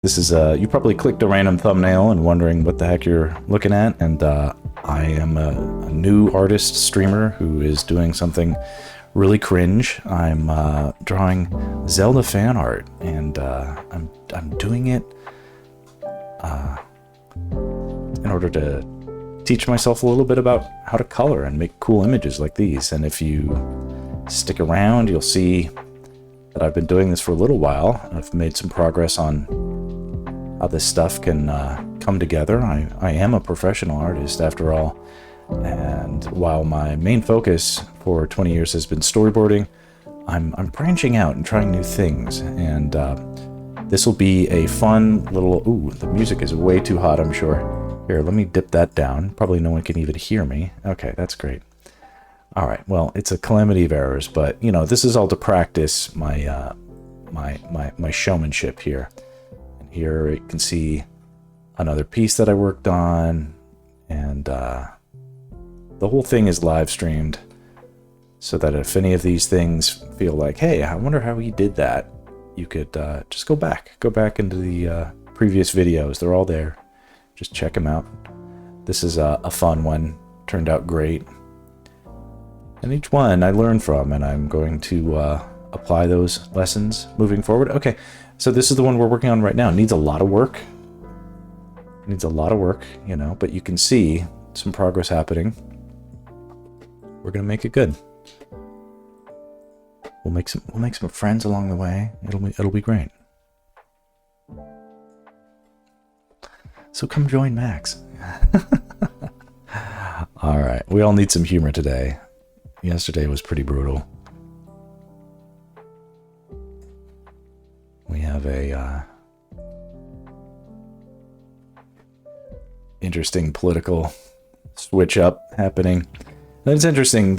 This is, you probably clicked a random thumbnail and wondering what the heck you're looking at, and I am a new artist streamer who is doing something really cringe. I'm drawing Zelda fan art, and I'm doing it in order to teach myself a little bit about how to color and make cool images like these. And if you stick around, you'll see that I've been doing this for a little while. I've made some progress on how this stuff can come together. I am a professional artist after all, and while my main focus for 20 years has been storyboarding, I'm branching out and trying new things, and this will be a fun little... Ooh, the music is way too hot, I'm sure. Here, let me dip that down. Probably no one can even hear me. Okay, that's great. All right, well, it's a calamity of errors, but, you know, this is all to practice my my showmanship here. And here you can see another piece that I worked on, and the whole thing is live streamed, so that if any of these things feel like, hey, I wonder how he did that, you could just go back into the previous videos. They're all there. Just check them out. This is a fun one. Turned out great. And each one I learn from, and I'm going to apply those lessons moving forward. Okay, so this is the one we're working on right now. It needs a lot of work. It needs a lot of work, you know, but you can see some progress happening. We're gonna make it good. We'll make some friends along the way. It'll be great. So come join Max. All right, we all need some humor today. Yesterday was pretty brutal. We have a interesting political switch up happening. And it's interesting.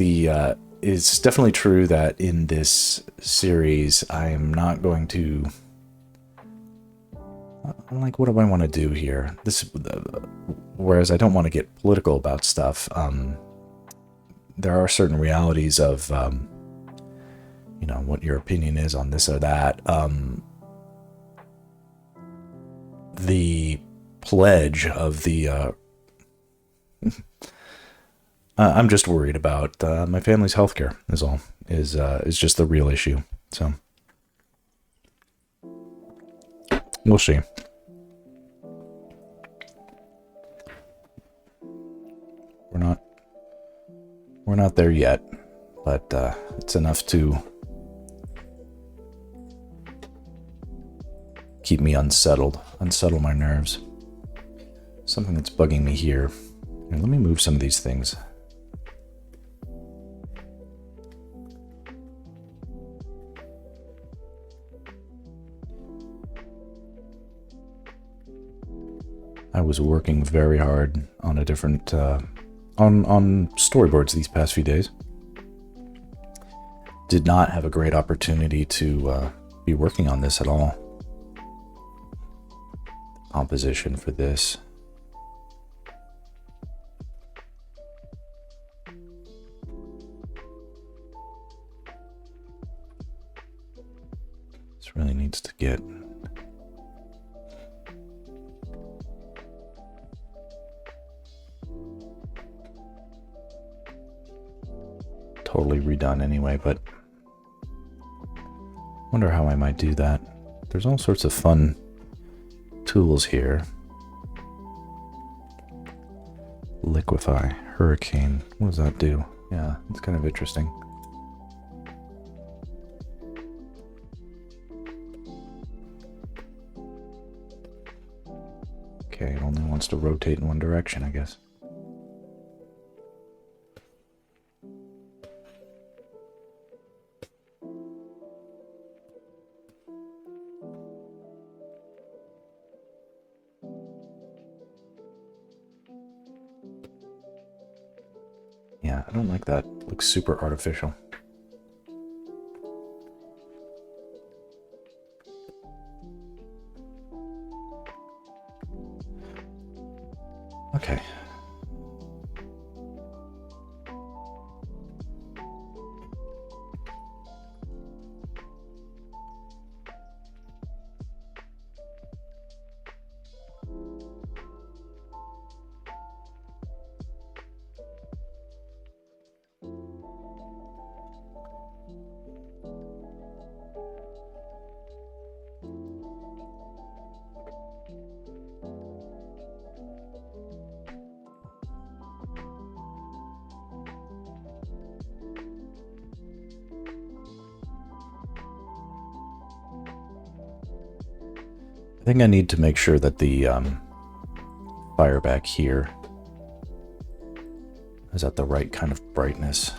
It's definitely true that in this series, I am not going to... Like, what do I want to do here? Whereas I don't want to get political about stuff. There are certain realities of, you know, what your opinion is on this or that. The pledge of the... I'm just worried about my family's healthcare. Is all. Is just the real issue. So we'll see. We're not there yet, but it's enough to keep me unsettle my nerves. Something that's bugging me here. Here, let me move some of these things. I was working very hard on a different on storyboards these past few days. Did not have a great opportunity to be working on this at all. Composition for this. This really needs to get... totally redone anyway, but wonder how I might do that. There's all sorts of fun tools here. Liquify, hurricane, what does that do? Yeah, it's kind of interesting. Okay, it only wants to rotate in one direction, I guess. Yeah, I don't like that. It looks super artificial. Okay. I think I need to make sure that the fire back here is at the right kind of brightness.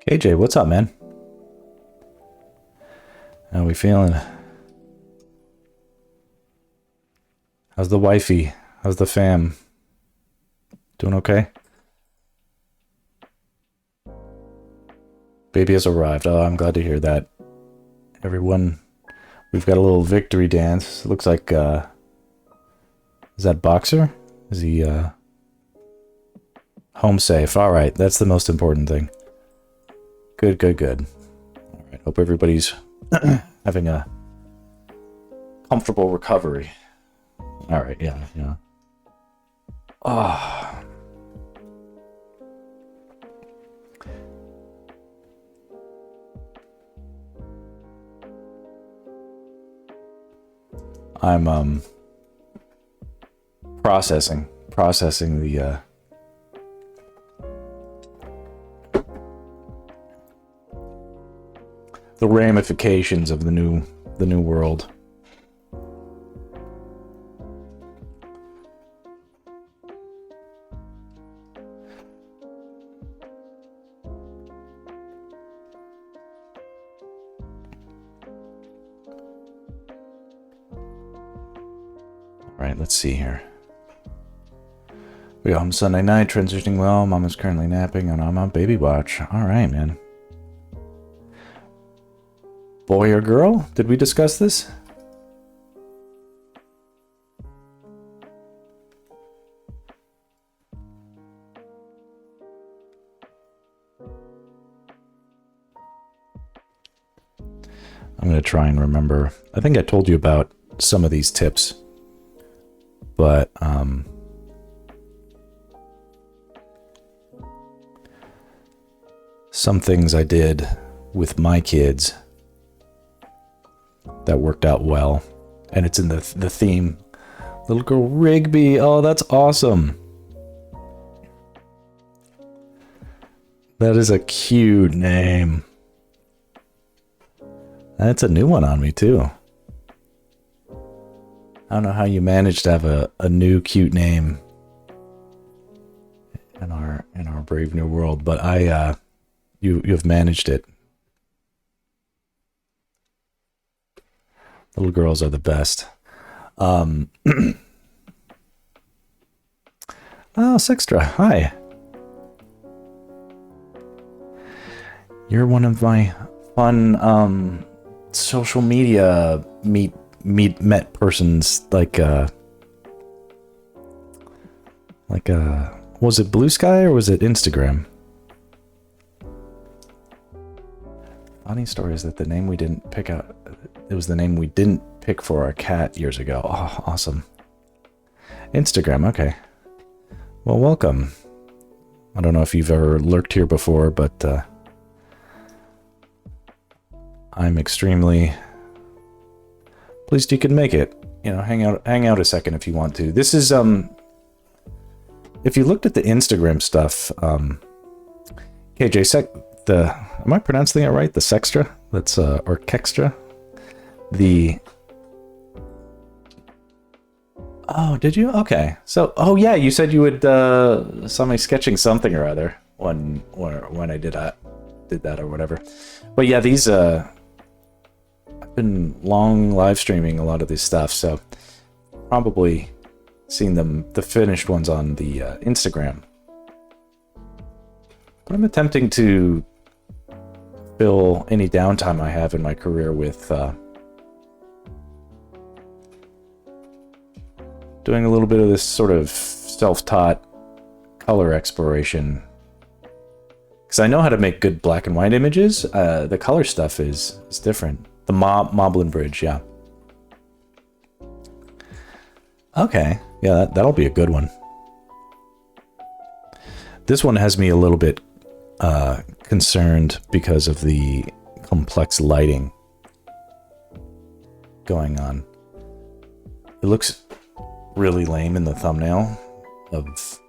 KJ, what's up, man? How we feeling? How's the wifey? How's the fam? Doing okay? Baby has arrived. Oh, I'm glad to hear that. Everyone, we've got a little victory dance. Looks like, is that Boxer? Is he, home safe? All right, that's the most important thing. Good, good, good. All right, hope everybody's having a comfortable recovery. All right, yeah, yeah. Ah. I'm processing the ramifications of the new world. All right, let's see here. We got home Sunday night, transitioning well. Mama's currently napping, and I'm on baby watch. All right, man. Boy or girl? Did we discuss this? I'm going to try and remember. I think I told you about some of these tips, but some things I did with my kids that worked out well, and it's in the theme. Little girl Rigby. Oh, that's awesome. That is a cute name. That's a new one on me too. I don't know how you managed to have a new cute name in our brave new world, but you've managed it. Little girls are the best. Oh, Sextra, hi. You're one of my fun social media met persons, like was it Blue Sky or was it Instagram? Funny story is that the name we didn't pick out, it was the name we didn't pick for our cat years ago. Oh, awesome. Instagram, okay. Well, welcome. I don't know if you've ever lurked here before, but I'm extremely pleased you can make it. You know, hang out a second if you want to. This is if you looked at the Instagram stuff, KJ am I pronouncing it right? The Sextra? That's or Kextra? Oh, did you? Okay. So, oh yeah, you said you would saw me sketching something or other when I did that or whatever. But yeah, these I've been long live streaming a lot of this stuff, so probably seen the finished ones on the Instagram. But I'm attempting to fill any downtime I have in my career with doing a little bit of this sort of self-taught color exploration, Because I know how to make good black and white images. The color stuff is different. The Moblin Bridge, yeah. Okay, yeah, that'll be a good one. This one has me a little bit concerned because of the complex lighting going on. It looks really lame in the thumbnail of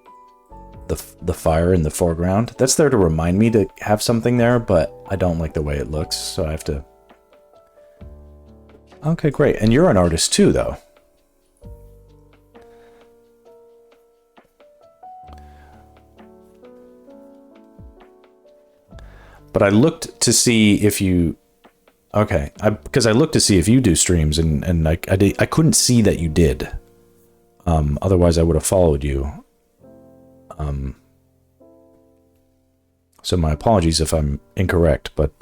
the fire in the foreground. That's there to remind me to have something there, but I don't like the way it looks, so I have to... Okay, great. And you're an artist too, though. But I looked to see if you... Okay, because I looked to see if you do streams, and I couldn't see that you did. Otherwise, I would have followed you. So my apologies if I'm incorrect, but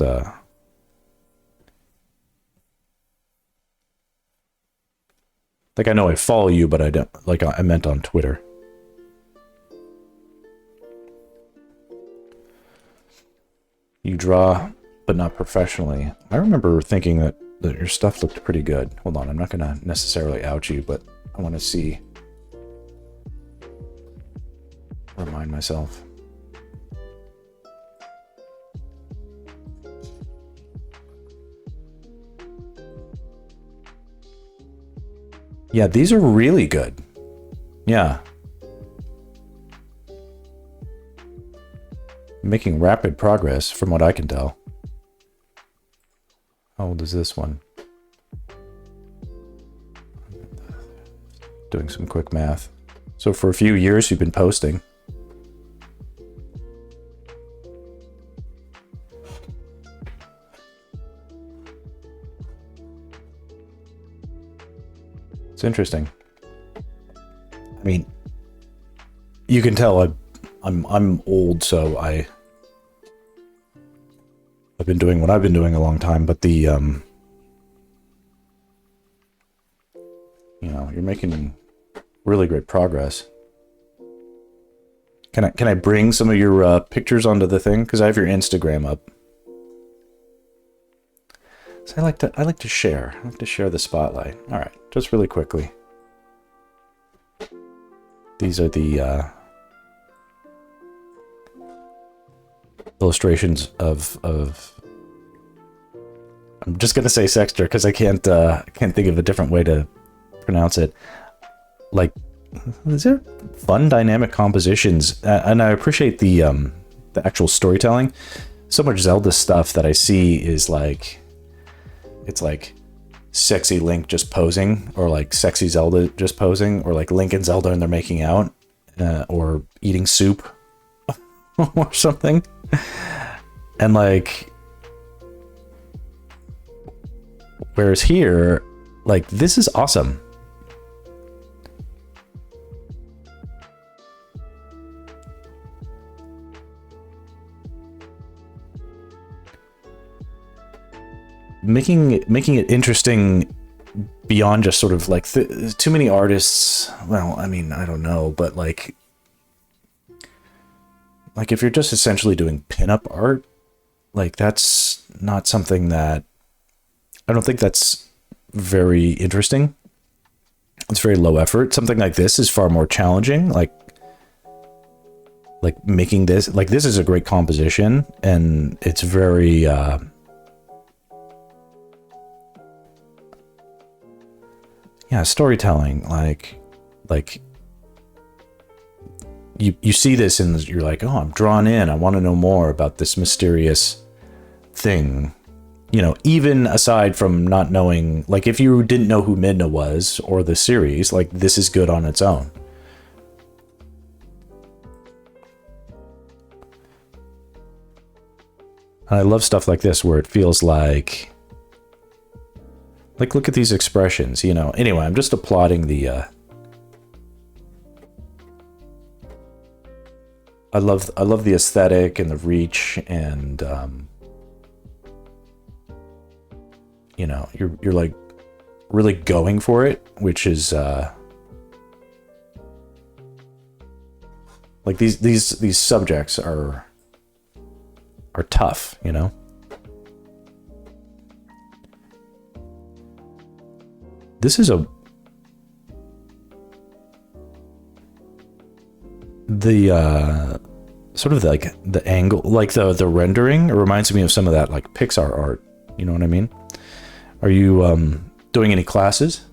like I know I follow you, but I don't, like I meant on Twitter. You draw, but not professionally. I remember thinking that your stuff looked pretty good. Hold on, I'm not gonna necessarily out you, but I want to see. Remind myself. Yeah, these are really good. Yeah. Making rapid progress from what I can tell. How old is this one? Doing some quick math. So for a few years you've been posting. It's interesting. I mean, you can tell I'm old, so I've been doing what I've been doing a long time, but the you know, you're making really great progress. Can I bring some of your pictures onto the thing? Because I have your Instagram up. So I like to share. I like to share the spotlight. All right, just really quickly. These are the illustrations of. I'm just gonna say Sexter because I can't think of a different way to pronounce it. Like, these are fun, dynamic compositions, and I appreciate the actual storytelling. So much Zelda stuff that I see is like. It's like sexy Link just posing, or like sexy Zelda just posing, or like Link and Zelda and they're making out, or eating soup, or something. And like, whereas here, like, this is awesome. Making it interesting beyond just sort of like too many artists. Well, I mean, I don't know, but like if you're just essentially doing pinup art, like that's not something that I don't think that's very interesting. It's very low effort. Something like this is far more challenging. Like making this, like this is a great composition, and it's very yeah, storytelling, like you see this and you're like, oh, I'm drawn in. I want to know more about this mysterious thing. You know, even aside from not knowing, like if you didn't know who Midna was or the series, like this is good on its own. And I love stuff like this where it feels like look at these expressions, you know. Anyway, I'm just applauding the I love the aesthetic and the reach, and you know, you're like really going for it, which is like these subjects are are tough, you know? This is the sort of like the angle, like the rendering, it reminds me of some of that like Pixar art. You know what I mean? Are you doing any classes?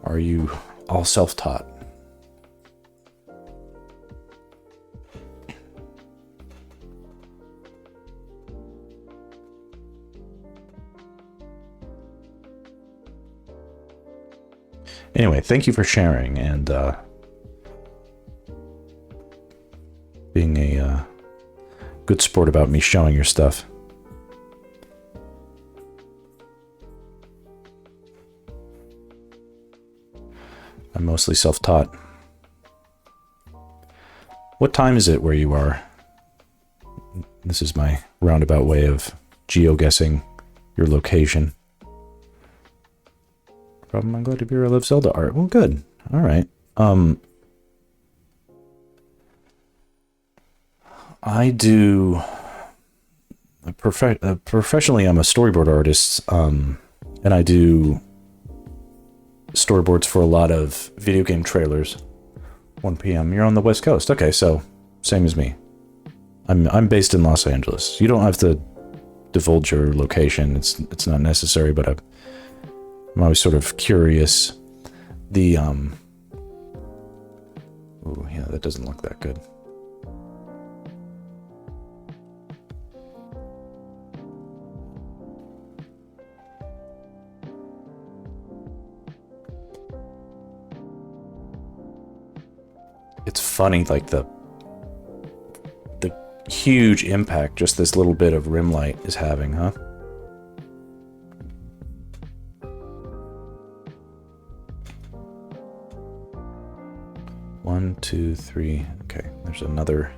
Are you all self-taught? Anyway, thank you for sharing and being a good sport about me showing your stuff. I'm mostly self-taught. What time is it where you are? This is my roundabout way of geo-guessing your location. Problem, I'm glad to be here. I love Zelda art. Well, good. All right. I do professionally. I'm a storyboard artist, and I do storyboards for a lot of video game trailers. 1 p.m. You're on the West Coast. Okay, so same as me. I'm based in Los Angeles. You don't have to divulge your location. It's not necessary, but I'm always sort of curious. The oh yeah, that doesn't look that good. It's funny, like the huge impact just this little bit of rim light is having, huh? One, two, three. Okay, there's another.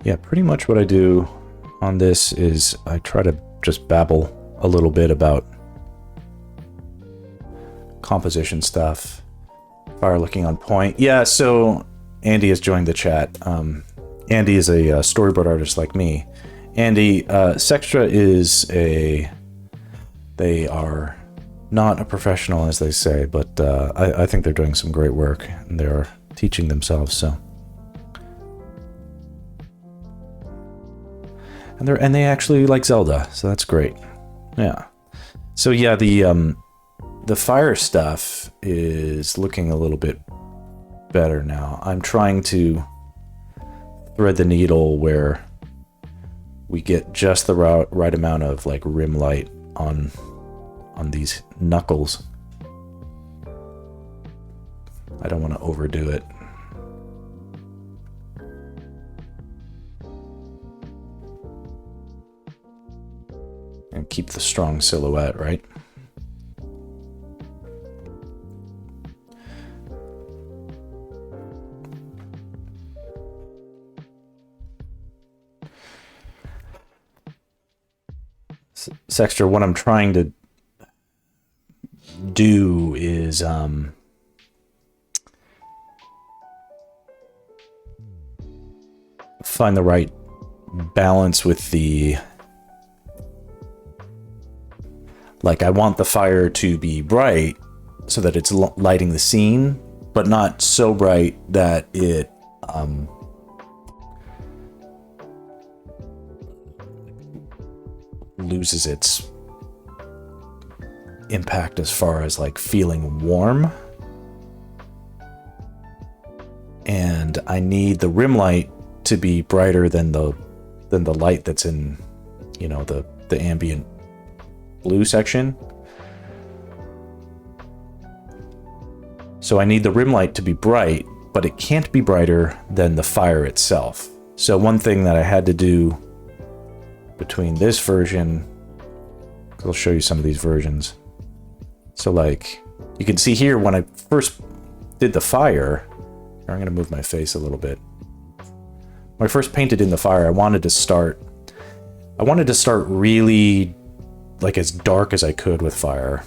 Yeah, pretty much what I do on this is I try to just babble a little bit about composition stuff. Fire looking on point. Yeah, so Andy has joined the chat. Andy is a storyboard artist like me. Andy, Sextra is they are not a professional, as they say, but I think they're doing some great work and they're teaching themselves, so. And they actually like Zelda, so that's great. Yeah. So yeah, the fire stuff is looking a little bit better now. I'm trying to thread the needle where we get just the right amount of like rim light on these knuckles. I don't want to overdo it. And keep the strong silhouette, right? Sextra, what I'm trying to do is find the right balance with the, like, I want the fire to be bright so that it's lighting the scene, but not so bright that it loses its impact as far as like feeling warm. And I need the rim light to be brighter than the light that's in, you know, the ambient blue section. So I need the rim light to be bright, but it can't be brighter than the fire itself. So one thing that I had to do between this version, I'll show you some of these versions. So like you can see here when I first did the fire, I'm going to move my face a little bit. when I first painted in the fire, I wanted to start really like as dark as I could with fire.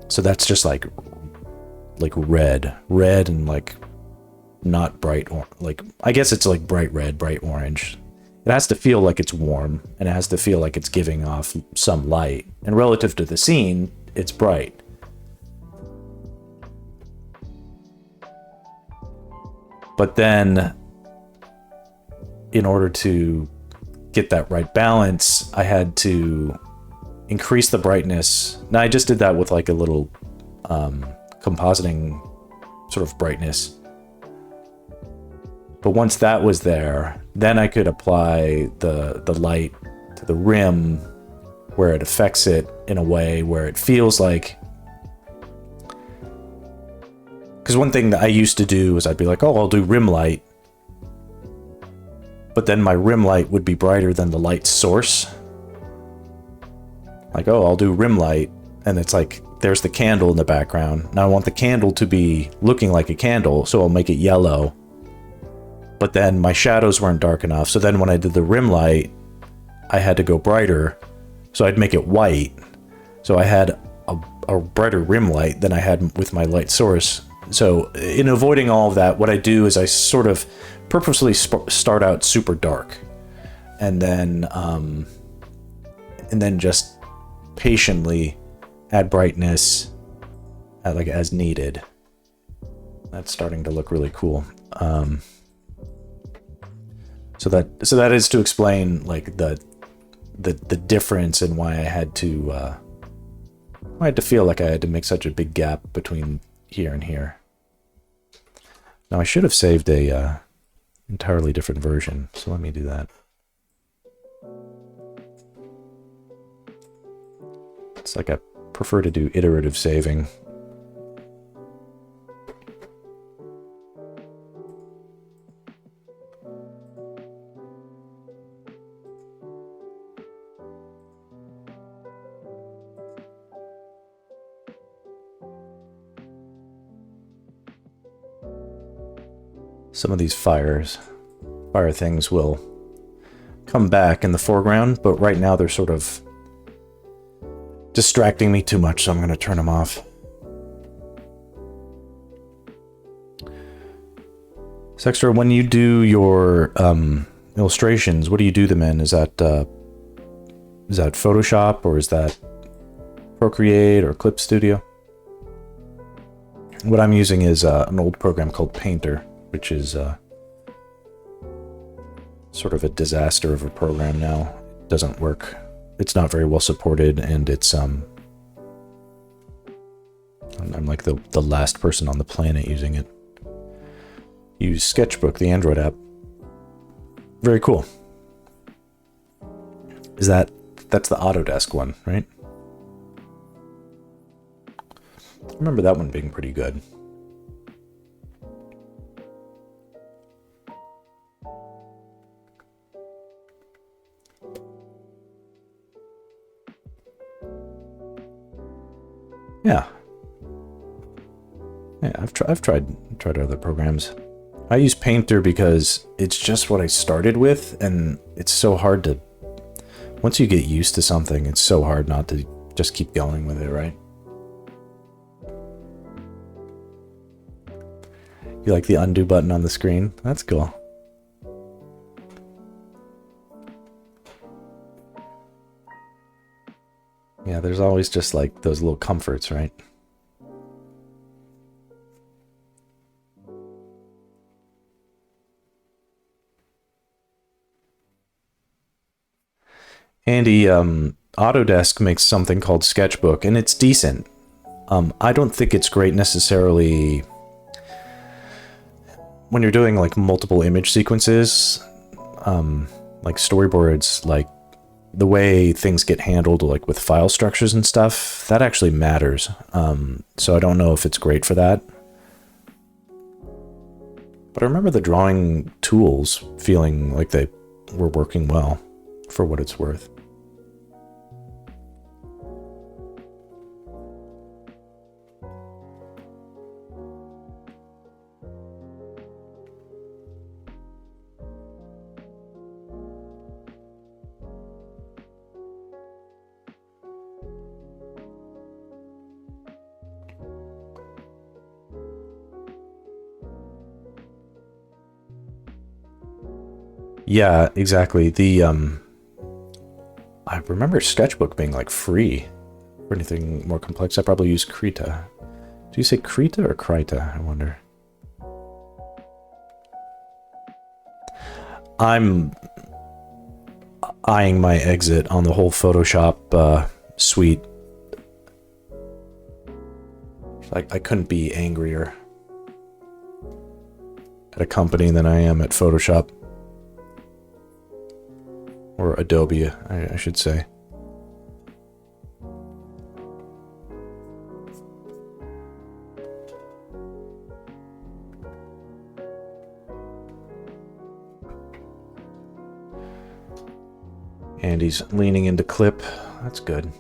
So that's just like red and like not bright, or like, I guess it's like bright red, bright orange. It has to feel like it's warm, and it has to feel like it's giving off some light. And relative to the scene, it's bright. But then, in order to get that right balance, I had to increase the brightness. Now, I just did that with like a little compositing sort of brightness. But once that was there, then I could apply the light to the rim where it affects it in a way where it feels like... Because one thing that I used to do is I'd be like, oh, I'll do rim light. But then my rim light would be brighter than the light source. Like, oh, I'll do rim light. And it's like, there's the candle in the background. Now I want the candle to be looking like a candle, so I'll make it yellow. But then my shadows weren't dark enough. So then when I did the rim light, I had to go brighter. So I'd make it white. So I had a brighter rim light than I had with my light source. So in avoiding all of that, what I do is I sort of purposely start out super dark. And then just patiently add brightness like as needed. That's starting to look really cool. So that is to explain like the difference and why I had to feel like I had to make such a big gap between here and here. Now I should have saved a entirely different version, so let me do that. It's like I prefer to do iterative saving. Some of these fire things will come back in the foreground, but right now they're sort of distracting me too much, so I'm going to turn them off. Sextra, when you do your illustrations, what do you do them in? Is that Photoshop, or is that Procreate or Clip Studio? What I'm using is an old program called Painter, which is sort of a disaster of a program now. It doesn't work. It's not very well supported, and it's I'm like the last person on the planet using it. Use Sketchbook, the Android app. Very cool. That's the Autodesk one, right? I remember that one being pretty good. Yeah, I've tried other programs. I use Painter because it's just what I started with, and it's so hard to... Once you get used to something, it's so hard not to just keep going with it, right? You like the undo button on the screen? That's cool. Yeah, there's always just like those little comforts, right? Andy, Autodesk makes something called Sketchbook, and it's decent. I don't think it's great necessarily when you're doing like multiple image sequences, like storyboards, like the way things get handled, like with file structures and stuff, that actually matters. So I don't know if it's great for that. But I remember the drawing tools feeling like they were working well, for what it's worth. Yeah, exactly. I remember Sketchbook being like free for anything more complex. I probably use Krita. Do you say Krita or Krita? I wonder. I'm eyeing my exit on the whole Photoshop suite. I couldn't be angrier at a company than I am at Photoshop. Or Adobe, I should say. And he's leaning into clip. That's good.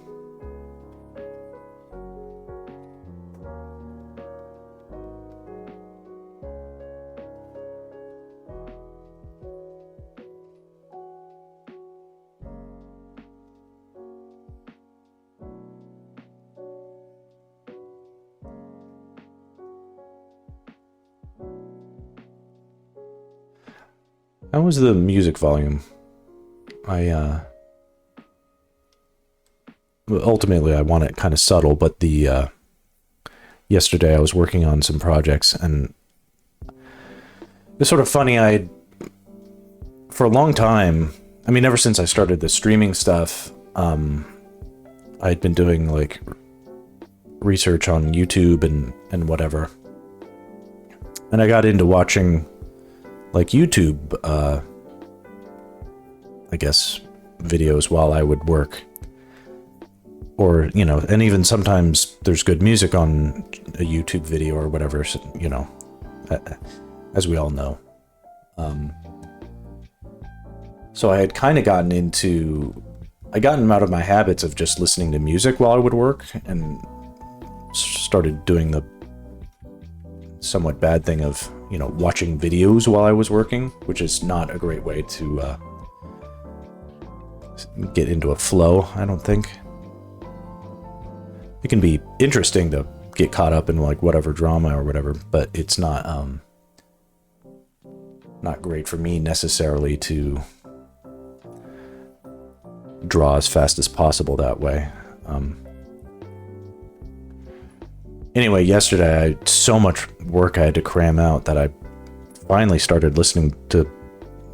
How was the music volume? Ultimately I want it kind of subtle, but yesterday I was working on some projects, and it's sort of funny. For a long time, I mean, ever since I started the streaming stuff, I'd been doing like research on YouTube and whatever, and I got into watching like YouTube, I guess, videos while I would work. Or, you know, and even sometimes there's good music on a YouTube video or whatever, you know, as we all know. So I had kind of gotten out of my habits of just listening to music while I would work, and started doing the somewhat bad thing of, you know, watching videos while I was working, which is not a great way to get into a flow, I don't think. It can be interesting to get caught up in like whatever drama or whatever, but it's not great for me necessarily to draw as fast as possible that way. Anyway, yesterday I had so much work I had to cram out that I finally started listening to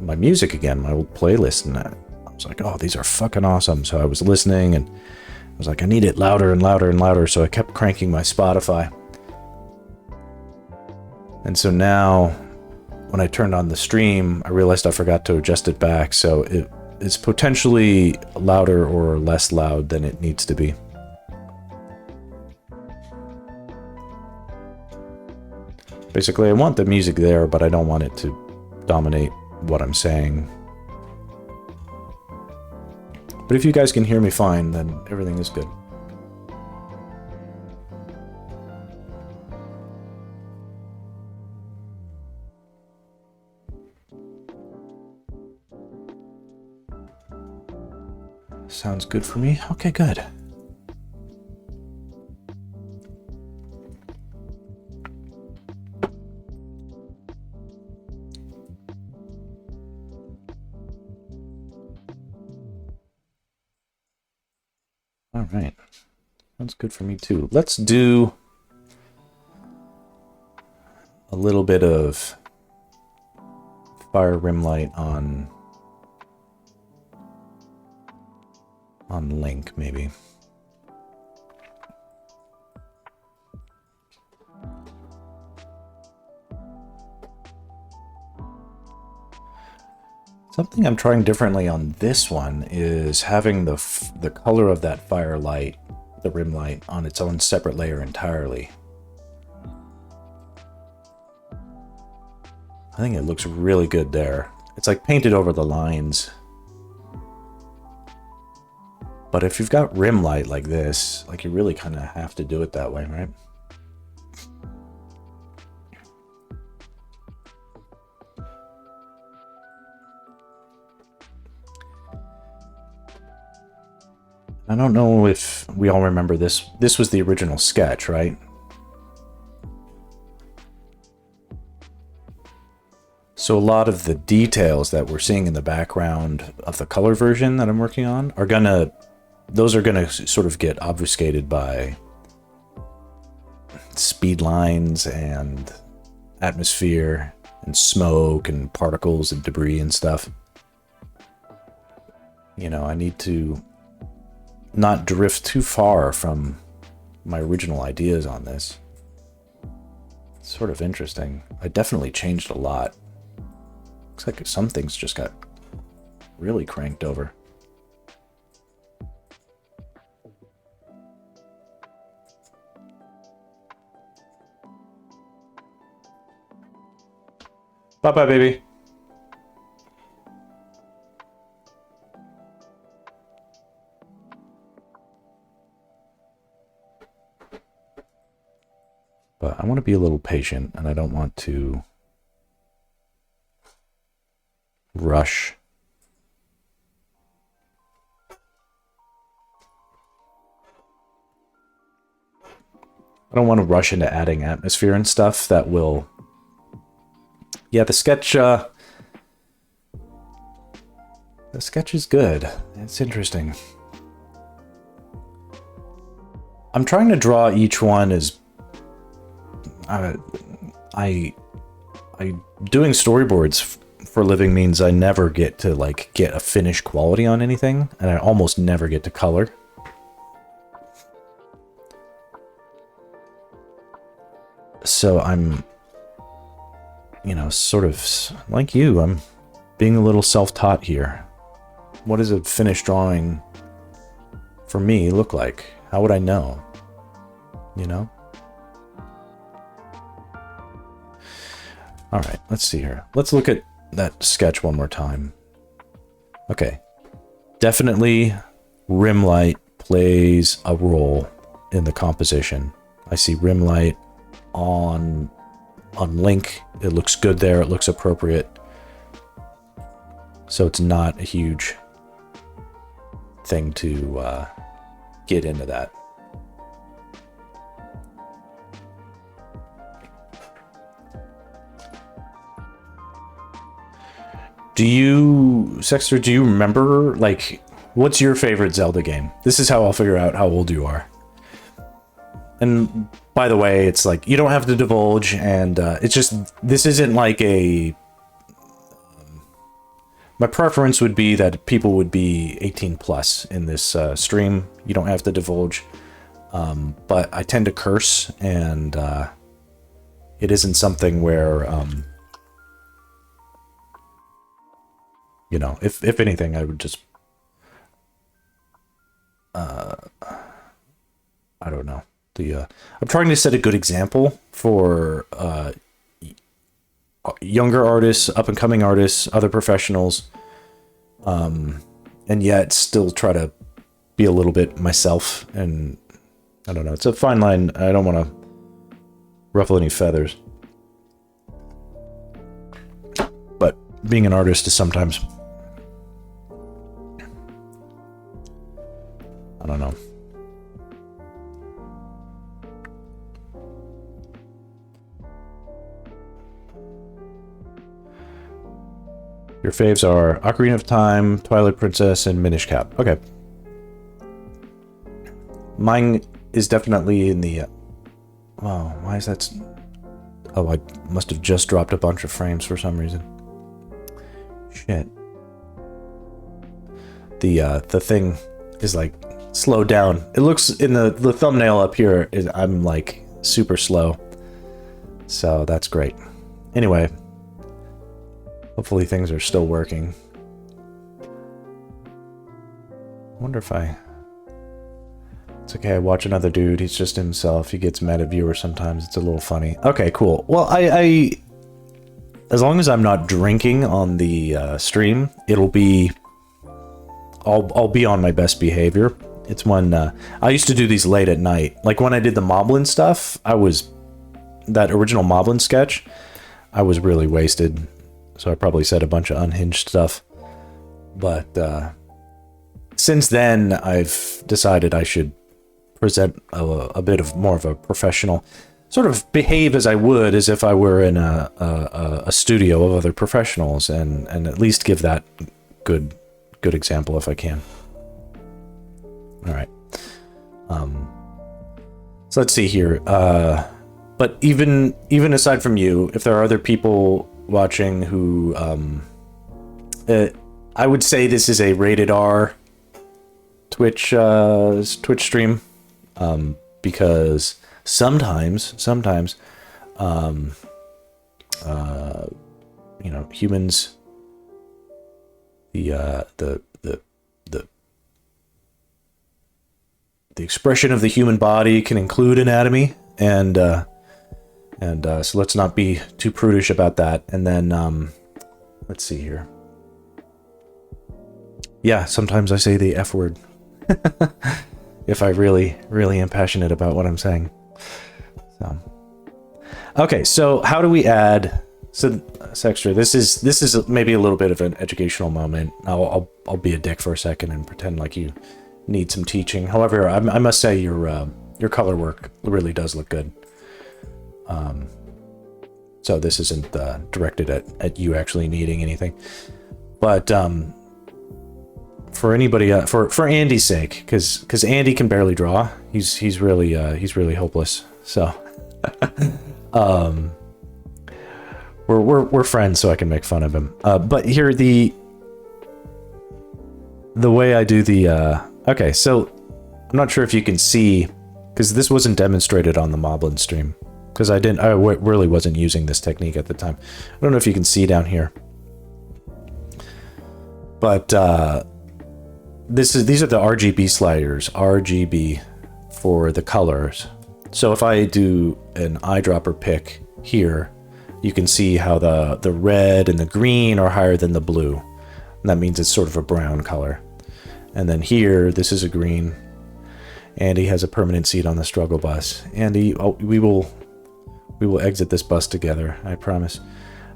my music again, my old playlist, and I was like, oh, these are fucking awesome. So I was listening, and I was like, I need it louder and louder and louder, so I kept cranking my Spotify. And so now, when I turned on the stream, I realized I forgot to adjust it back, so it's potentially louder or less loud than it needs to be. Basically, I want the music there, but I don't want it to dominate what I'm saying. But if you guys can hear me fine, then everything is good. Sounds good for me. Okay, good. All right. Sounds good for me too. Let's do a little bit of fire rim light on Link, maybe. Something I'm trying differently on this one is having the color of that firelight, the rim light, on its own separate layer entirely. I think it looks really good there. It's like painted over the lines. But if you've got rim light like this, like, you really kind of have to do it that way, right? I don't know if we all remember this. This was the original sketch, right? So a lot of the details that we're seeing in the background of the color version that I'm working on are gonna, those are gonna sort of get obfuscated by speed lines and atmosphere and smoke and particles and debris and stuff. You know, I need to not drift too far from my original ideas on this. It's sort of interesting. I definitely changed a lot. Looks like some things just got really cranked over. Bye-bye, baby. But I want to be a little patient, and I don't want to rush. I don't want to rush into adding atmosphere and stuff that will... Yeah, the sketch is good. It's interesting. I'm trying to draw each one as... doing storyboards for a living means I never get to like get a finished quality on anything, and I almost never get to color. So I'm, you know, sort of like you, I'm being a little self-taught here. What does a finished drawing for me look like? How would I know? You know? All right, let's see here. Let's look at that sketch one more time. Okay. Definitely rim light plays a role in the composition. I see rim light on Link. It looks good there. It looks appropriate. So it's not a huge thing to get into that. Do you, Sexter, do you remember, like, what's your favorite Zelda game? This is how I'll figure out how old you are. And by the way, it's like, you don't have to divulge, and it's just, this isn't like a... my preference would be that people would be 18 plus in this stream. You don't have to divulge. But I tend to curse, and it isn't something where... you know, if anything, I would just, I don't know. I'm trying to set a good example for younger artists, up and coming artists, other professionals, and yet still try to be a little bit myself. And I don't know. It's a fine line. I don't want to ruffle any feathers, but being an artist is sometimes, I don't know. Your faves are Ocarina of Time, Twilight Princess, and Minish Cap. Okay. Mine is definitely in the... wow, why is that... oh, I must have just dropped a bunch of frames for some reason. Shit. The thing is like slowed down. It looks in the thumbnail up here is I'm like super slow. So that's great. Anyway, hopefully things are still working. I wonder if it's okay, I watch another dude, he's just himself, he gets mad at viewers sometimes, it's a little funny. Okay, cool. Well, I as long as I'm not drinking on the stream, it'll be... I'll be on my best behavior. It's when I used to do these late at night. Like when I did the Moblin stuff, that original Moblin sketch, I was really wasted. So I probably said a bunch of unhinged stuff. But since then, I've decided I should present a bit of more of a professional. sort of behave as I would as if I were in a studio of other professionals, and at least give that good example if I can. All right. So let's see here. But even aside from you, if there are other people watching who, I would say this is a rated R Twitch stream, because sometimes, you know, humans, the expression of the human body can include anatomy, and so let's not be too prudish about that. And then, let's see here. Yeah, sometimes I say the F word. If I really am passionate about what I'm saying. So, okay, so how do we add? So, extra. This is maybe a little bit of an educational moment. I'll be a dick for a second and pretend like you need some teaching. However, I must say your color work really does look good. So this isn't directed at you actually needing anything, but for anybody, for Andy's sake, because Andy can barely draw. He's really hopeless. So, we're friends, so I can make fun of him. But here the way I do the okay. So I'm not sure if you can see, because this wasn't demonstrated on the Moblin stream, because I really wasn't using this technique at the time. I don't know if you can see down here, but these are the RGB sliders, RGB for the colors. So if I do an eyedropper pick here, you can see how the red and the green are higher than the blue, and that means it's sort of a brown color. And then here, this is a green. Andy has a permanent seat on the struggle bus. Andy, we will exit this bus together, I promise.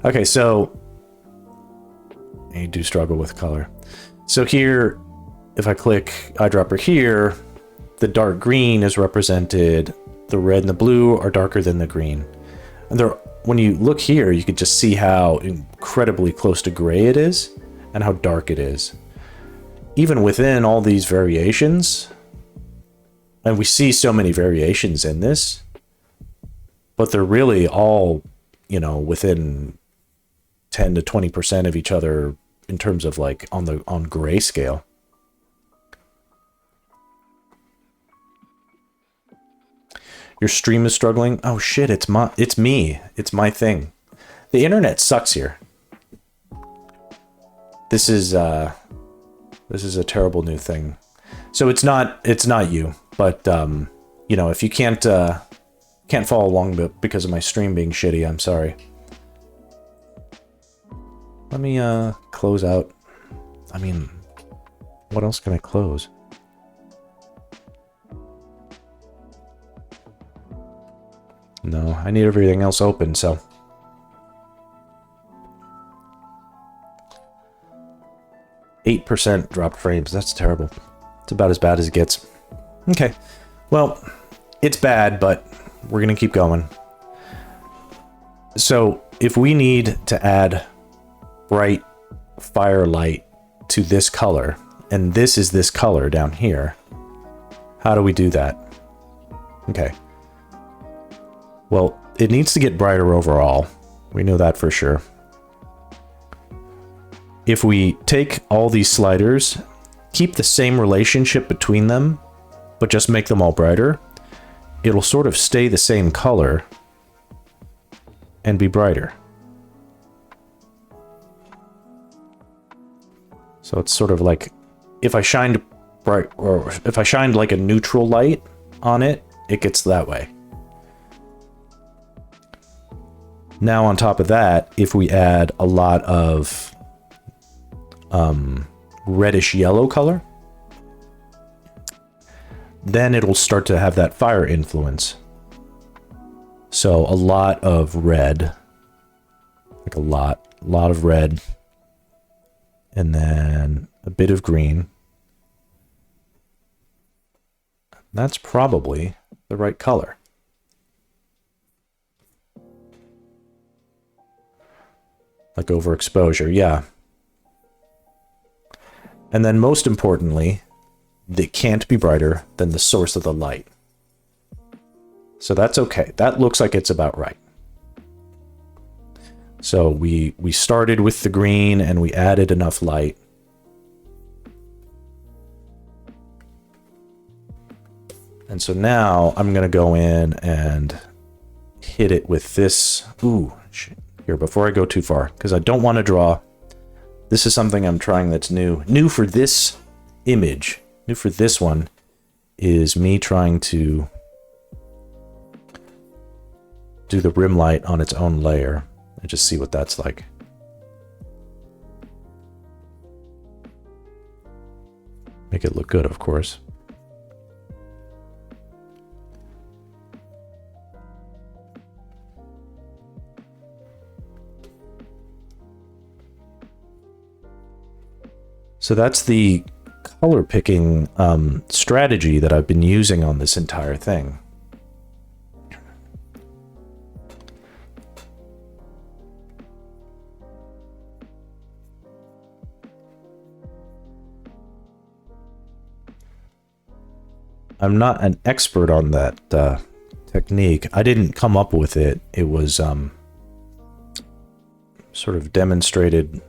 Okay, so you do struggle with color. So here, if I click eyedropper here, the dark green is represented. The red and the blue are darker than the green. And when you look here, you can just see how incredibly close to gray it is and how dark it is. Even within all these variations, and we see so many variations in this, but they're really all, you know, within 10 to 20% of each other in terms of like on grayscale. Your stream is struggling. Oh shit, it's me. It's my thing. The internet sucks here. This is a terrible new thing. So it's not you, but you know, if you can't follow along because of my stream being shitty, I'm sorry. Let me close out. I mean, what else can I close? No, I need everything else open, so. %8 dropped frames. That's terrible. It's about as bad as it gets. Okay. Well, it's bad, but we're going to keep going. So, if we need to add bright firelight to this color, and this is this color down here, how do we do that? Okay. Well, it needs to get brighter overall. We know that for sure. If we take all these sliders, keep the same relationship between them, but just make them all brighter, it'll sort of stay the same color and be brighter. So it's sort of like if I shined bright, or if I shined like a neutral light on it, it gets that way. Now on top of that, if we add a lot of reddish yellow color, then it'll start to have that fire influence. So a lot of red, like a lot of red, and then a bit of green. That's probably the right color. Like overexposure, yeah. And then most importantly, they can't be brighter than the source of the light. So that's okay. That looks like it's about right. So we started with the green and we added enough light. And so now I'm going to go in and hit it with this. Ooh, shit. Here, before I go too far, because I don't want to draw. This is something I'm trying that's new. New for this image. New for this one is me trying to do the rim light on its own layer and just see what that's like. Make it look good, of course. So that's the color picking strategy that I've been using on this entire thing. I'm not an expert on that technique. I didn't come up with it. It was sort of demonstrated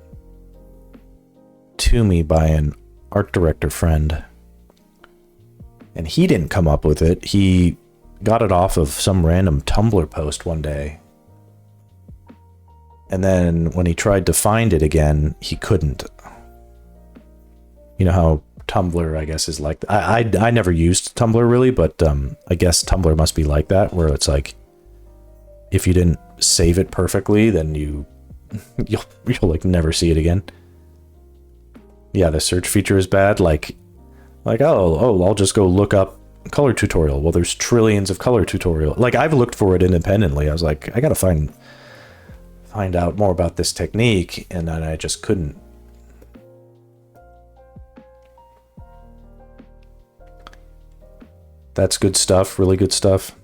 to me by an art director friend, and he didn't come up with it. He got it off of some random Tumblr post one day, and then when he tried to find it again, he couldn't. You know how Tumblr, I guess, is like I never used Tumblr really, but I guess Tumblr must be like that, where it's like if you didn't save it perfectly, then you'll like never see it again. Yeah, the search feature is bad. Like, oh, I'll just go look up color tutorial. Well, there's trillions of color tutorial. Like, I've looked for it independently. I was like, I gotta find out more about this technique, and then I just couldn't. That's good stuff. Really good stuff.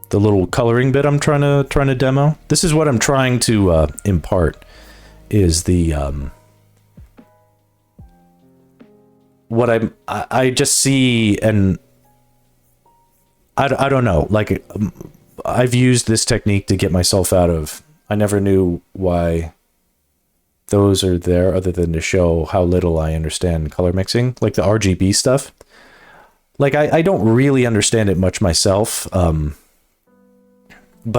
The little coloring bit I'm trying to demo. This is what I'm trying to impart. Is the what I just see, and I don't know, like I've used this technique to get myself out of, I never knew why those are there other than to show how little I understand color mixing, like the RGB stuff. Like I don't really understand it much myself, but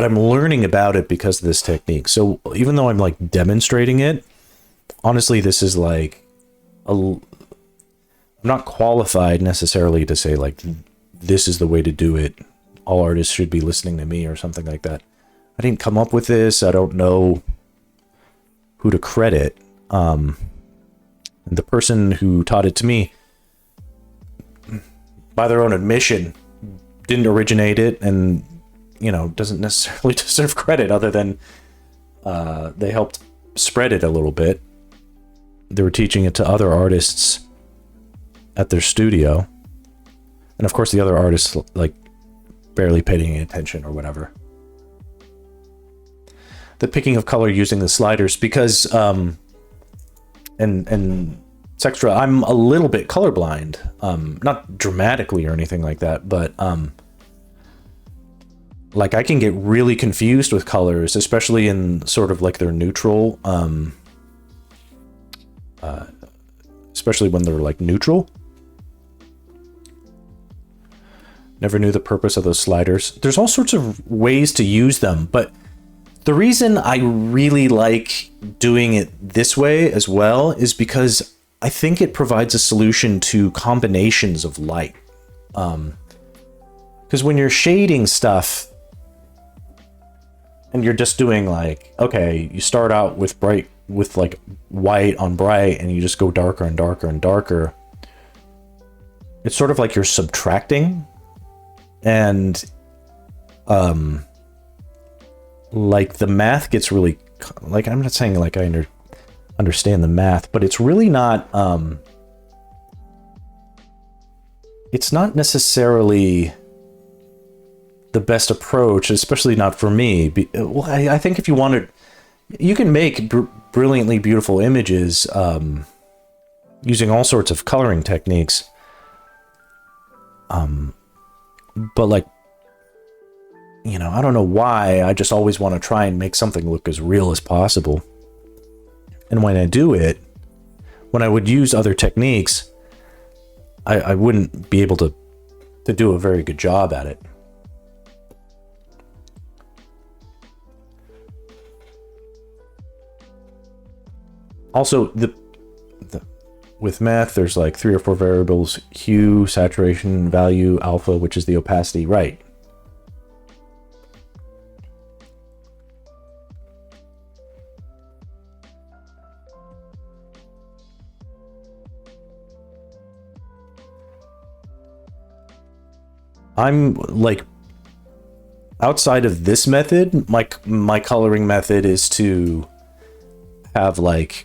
I'm learning about it because of this technique. So even though I'm like demonstrating it, honestly, this is like I'm not qualified necessarily to say like this is the way to do it. All artists should be listening to me or something like that. I didn't come up with this. I don't know who to credit. The person who taught it to me, by their own admission, didn't originate it, and you know, doesn't necessarily deserve credit other than they helped spread it a little bit. They were teaching it to other artists at their studio, and of course the other artists like barely paid any attention or whatever. The picking of color using the sliders, because and Sextra, I'm a little bit colorblind, not dramatically or anything like that, but like I can get really confused with colors, especially in sort of like their neutral, especially when they're like neutral. Never knew the purpose of those sliders. There's all sorts of ways to use them, but the reason I really like doing it this way as well is because I think it provides a solution to combinations of light. Because when you're shading stuff and you're just doing like, okay, you start out with like white on bright and you just go darker and darker and darker. It's sort of like you're subtracting, and like the math gets really, like, I'm not saying like I understand the math, but it's really not, it's not necessarily the best approach, especially not for me. Well, I think if you wanted, you can make brilliantly beautiful images using all sorts of coloring techniques. But like, you know, I don't know why, I just always want to try and make something look as real as possible. And when I do it, when I would use other techniques, I wouldn't be able to do a very good job at it. Also, with math, there's like 3 or 4 variables: hue, saturation, value, alpha, which is the opacity, right? I'm like, outside of this method, my coloring method is to have like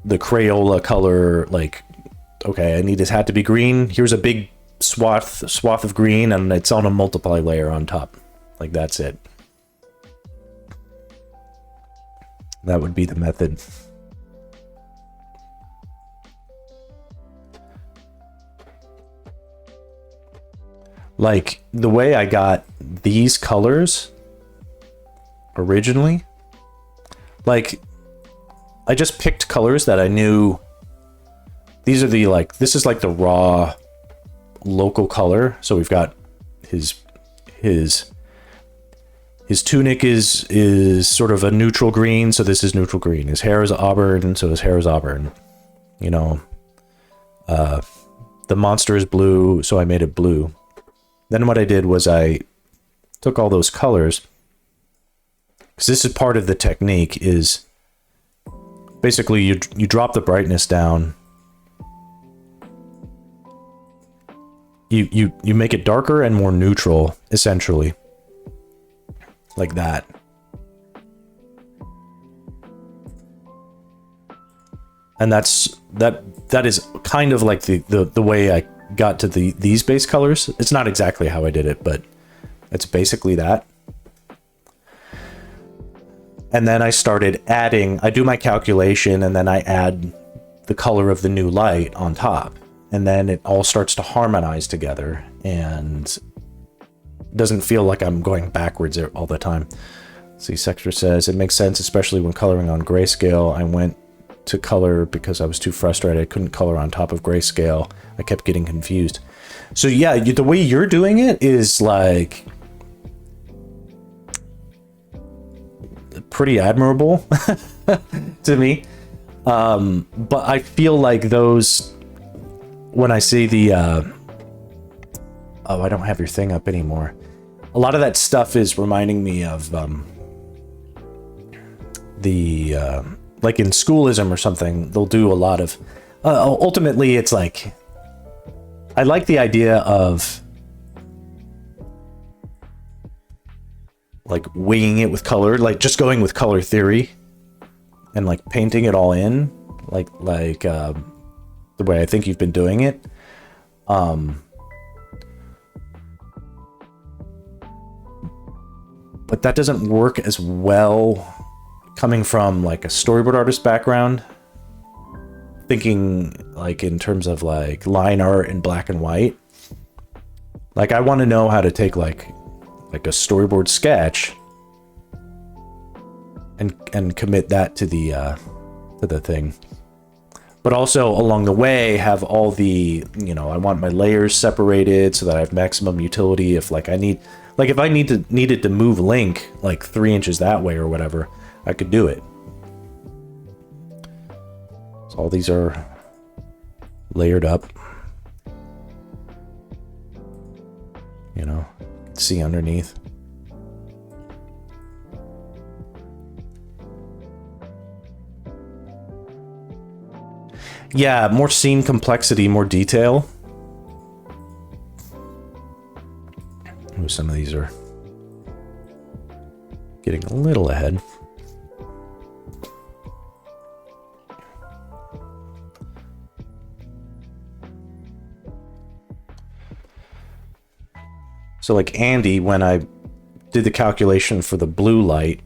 the Crayola color, like, okay, I need this hat to be green. Here's a big swath of green, and it's on a multiply layer on top. Like, that's it. That would be the method. Like, the way I got these colors originally, like, I just picked colors that I knew. These are the, like, this is like the raw local color. So we've got his tunic is sort of a neutral green, so this is neutral green. His hair is auburn, so his hair is auburn. You know, the monster is blue, so I made it blue. Then what I did was I took all those colors, because this is part of the technique, is basically you drop the brightness down. You make it darker and more neutral, essentially. Like that. And that is kind of like the way I got to these base colors. It's not exactly how I did it, but it's basically that. And then I started adding, I do my calculation, and then I add the color of the new light on top. And then it all starts to harmonize together, and doesn't feel like I'm going backwards all the time. See, Sector says, it makes sense, especially when coloring on grayscale. I went to color because I was too frustrated. I couldn't color on top of grayscale. I kept getting confused. So yeah, the way you're doing it is like pretty admirable to me. But I feel like those, when I see the oh, I don't have your thing up anymore. A lot of that stuff is reminding me of like in schoolism or something, they'll do a lot of ultimately it's like, I like the idea of like winging it with color, like just going with color theory and like painting it all in, like the way I think you've been doing it. But that doesn't work as well coming from like a storyboard artist background, thinking like in terms of like line art in black and white. Like I want to know how to take like a storyboard sketch and commit that to the thing. But also along the way have all the, you know, I want my layers separated so that I have maximum utility. If like I need, like if I needed to move Link like 3 inches that way or whatever, I could do it. So all these are layered up. You know, see underneath. Yeah, more scene complexity, more detail. Ooh, some of these are getting a little ahead. So like Andy, when I did the calculation for the blue light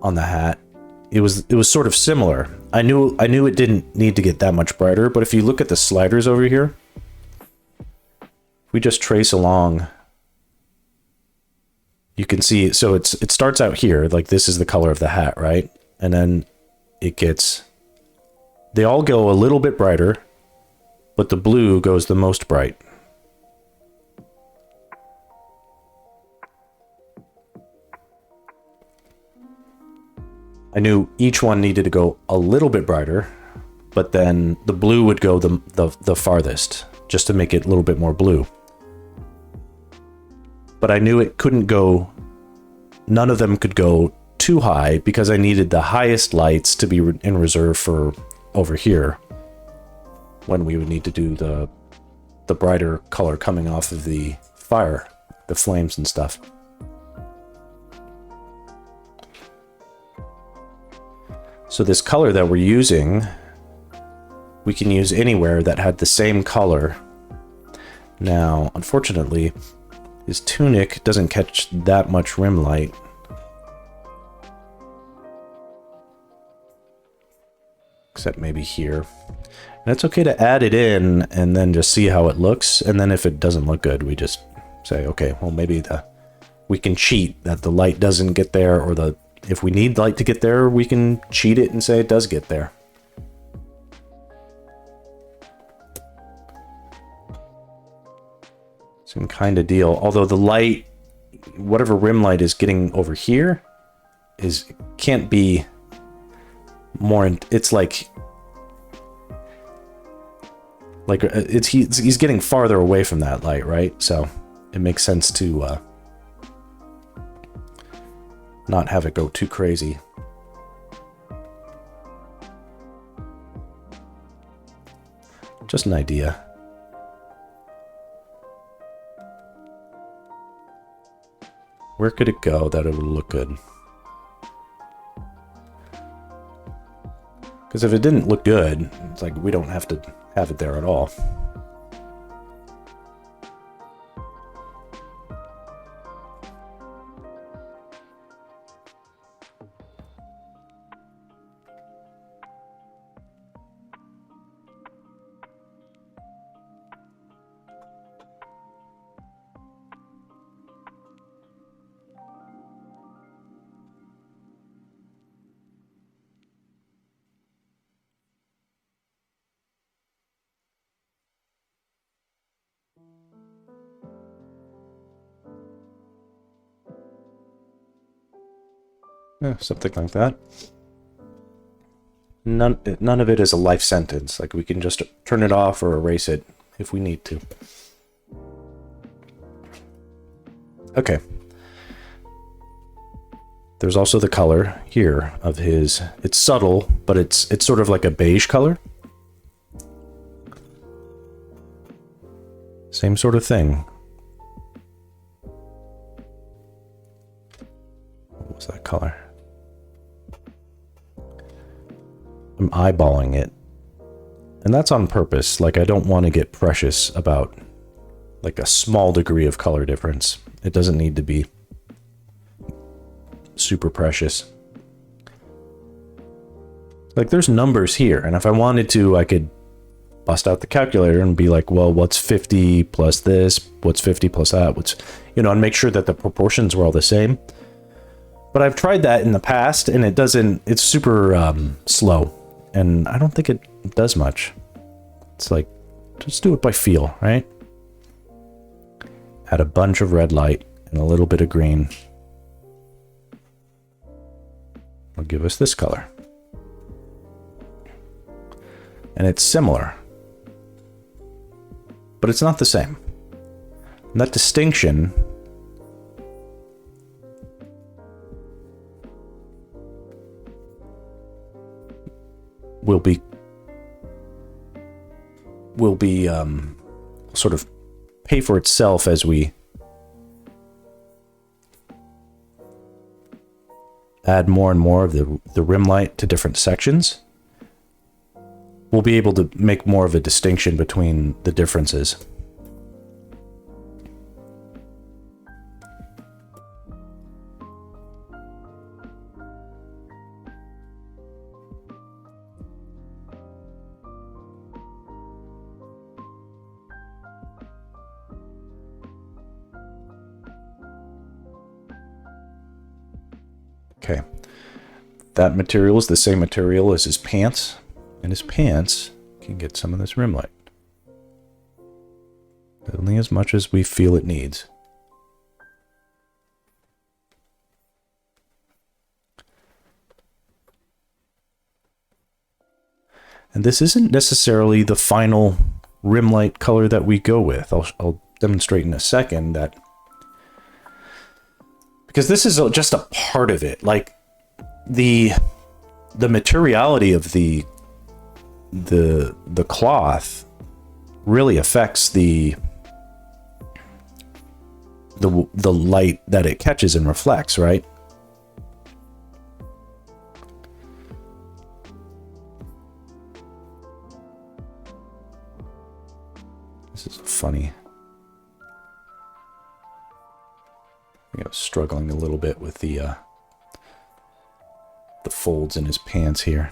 on the hat, it was sort of similar. I knew it didn't need to get that much brighter, but if you look at the sliders over here, we just trace along, you can see, so it starts out here, like this is the color of the hat, right? And then they all go a little bit brighter, but the blue goes the most bright. I knew each one needed to go a little bit brighter, but then the blue would go the farthest, just to make it a little bit more blue. But I knew it couldn't go, none of them could go too high because I needed the highest lights to be in reserve for over here when we would need to do the brighter color coming off of the fire, the flames and stuff. So this color that we're using, we can use anywhere that had the same color. Now, unfortunately, his tunic doesn't catch that much rim light. Except maybe here. And it's okay to add it in and then just see how it looks. And then if it doesn't look good, we just say, okay, well, maybe we can cheat that the light doesn't get there, or if we need light to get there, we can cheat it and say it does get there. Same kind of deal. Although the light, whatever rim light is getting over here, can't be more. It's like he's getting farther away from that light, right? So it makes sense to not have it go too crazy. Just an idea. Where could it go that it would look good? Because if it didn't look good, it's like we don't have to have it there at all. Yeah, something like that. None of it is a life sentence. Like, we can just turn it off or erase it if we need to. Okay. There's also the color here of his. It's subtle, but it's sort of like a beige color. Same sort of thing. What was that color? I'm eyeballing it. And that's on purpose. Like, I don't want to get precious about like a small degree of color difference. It doesn't need to be super precious. Like, there's numbers here, and if I wanted to, I could bust out the calculator and be like, well, what's 50 plus this? What's 50 plus that? What's, and make sure that the proportions were all the same. But I've tried that in the past, and it's super slow, and I don't think it does much. It's like, just do it by feel, right? Add a bunch of red light and a little bit of green. Will give us this color. And it's similar, but it's not the same. And that distinction will be sort of pay for itself as we add more and more of the rim light to different sections. We'll be able to make more of a distinction between the differences. Okay. That material is the same material as his pants, and his pants can get some of this rim light. Only as much as we feel it needs. And this isn't necessarily the final rim light color that we go with. I'll demonstrate in a second that, because this is just a part of it. Like the materiality of the cloth really affects the light that it catches and reflects, right? This is funny. I think I was struggling a little bit with the folds in his pants here.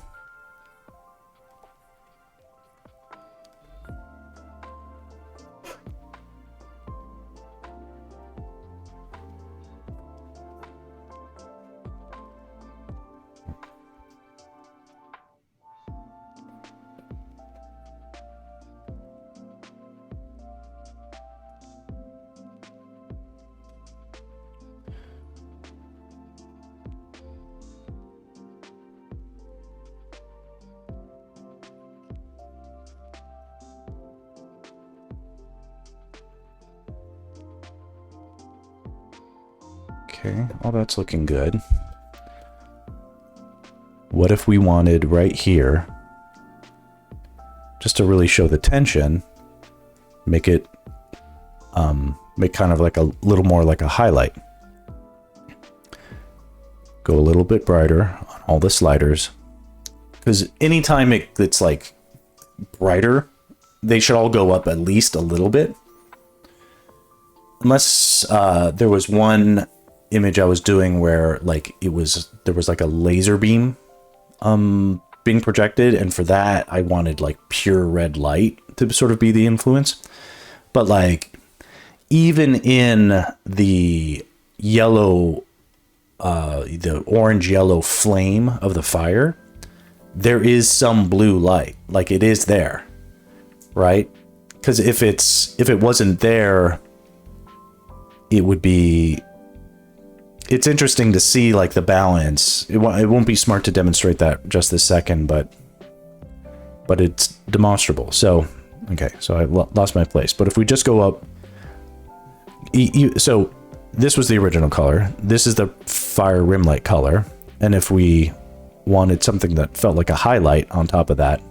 Okay, all that's looking good. What if we wanted right here, just to really show the tension, make it, make kind of like a little more like a highlight. Go a little bit brighter on all the sliders. Because anytime it's like brighter, they should all go up at least a little bit. Unless there was one image I was doing where like there was like a laser beam being projected, and for that I wanted like pure red light to sort of be the influence. But like even in the yellow, the orange yellow flame of the fire, there is some blue light. Like it is there, right? Because if it wasn't there, it would be. It's interesting to see like the balance. It won't be smart to demonstrate that just this second, but it's demonstrable. So, okay, so I lost my place. But if we just go up, so this was the original color. This is the fire rim light color. And if we wanted something that felt like a highlight on top of that,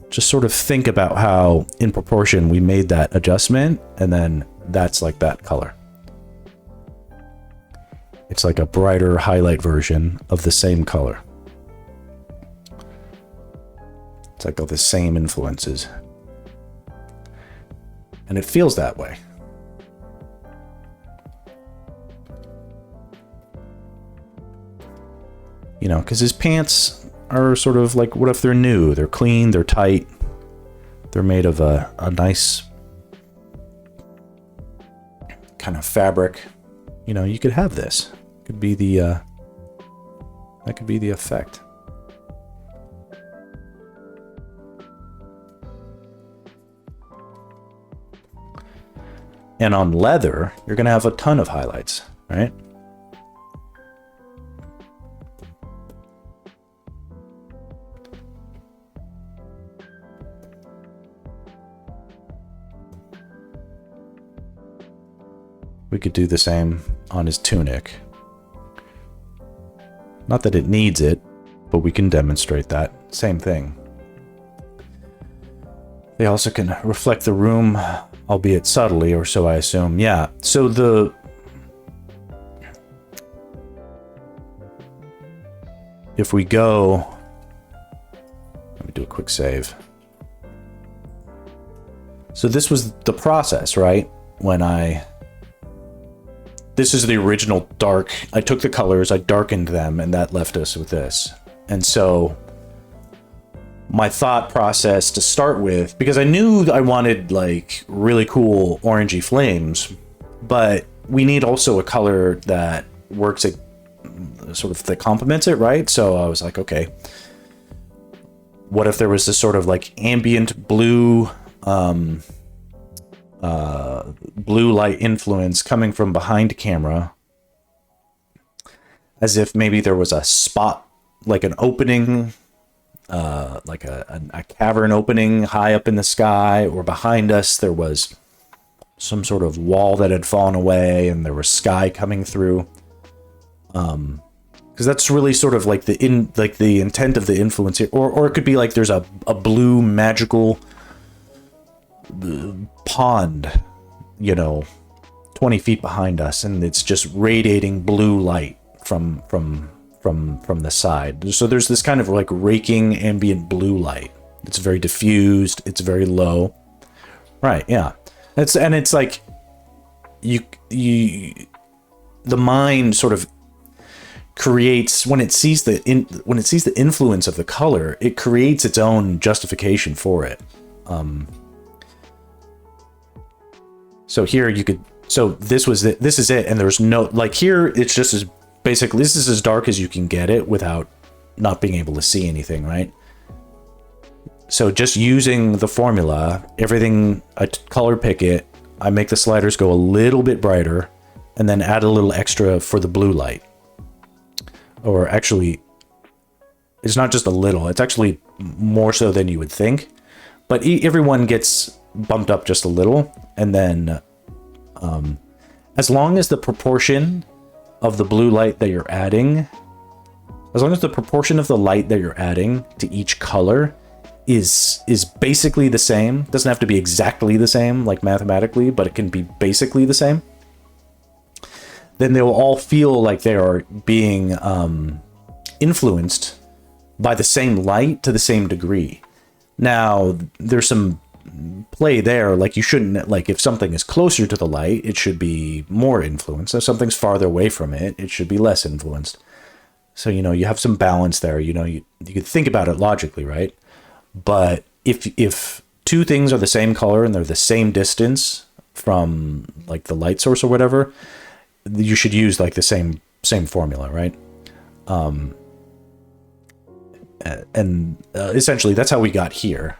just sort of think about how in proportion we made that adjustment, and then that's like that color. It's like a brighter highlight version of the same color. It's like all the same influences. And it feels that way. You know, because his pants are sort of like, what if they're new? They're clean, they're tight. They're made of a nice kind of fabric. You know, you could have this. Could be the that could be the effect. And on leather, you're gonna have a ton of highlights, right? We could do the same on his tunic. Not that it needs it, but we can demonstrate that. Same thing. They also can reflect the room, albeit subtly, or so I assume. Yeah, so if we go, let me do a quick save. So this was the process, right? This is the original dark. I took the colors, I darkened them, and that left us with this. And so my thought process to start with, because I knew I wanted like really cool orangey flames, but we need also a color that works sort of that complements it, right? So I was like, okay, what if there was this sort of like ambient blue blue light influence coming from behind camera, as if maybe there was a spot, like an opening, like a cavern opening high up in the sky, or behind us there was some sort of wall that had fallen away and there was sky coming through. Because that's really sort of like the intent of the influence here. Or it could be like there's a blue magical pond, 20 feet behind us, and it's just radiating blue light from the side. So there's this kind of like raking ambient blue light. It's very diffused, it's very low. Right, yeah. It's like the mind sort of creates, when it sees the influence of the color, it creates its own justification for it. So here this is it, and there's no, like, here it's just as basically, this is as dark as you can get it without not being able to see anything, right? So just using the formula, everything, I color pick it, I make the sliders go a little bit brighter, and then add a little extra for the blue light. Or actually, it's not just a little, it's actually more so than you would think. But everyone gets bumped up just a little, and then as long as the proportion of the blue light that you're adding, as long as the proportion of the light that you're adding to each color is basically the same, doesn't have to be exactly the same, like mathematically, but it can be basically the same, then they will all feel like they are being influenced by the same light to the same degree. Now, there's some play there, like you shouldn't, like if something is closer to the light, it should be more influenced. If something's farther away from it, it should be less influenced. So, you have some balance there, you could think about it logically, right? But if two things are the same color and they're the same distance from like the light source or whatever, you should use like the same formula, right? Essentially that's how we got here.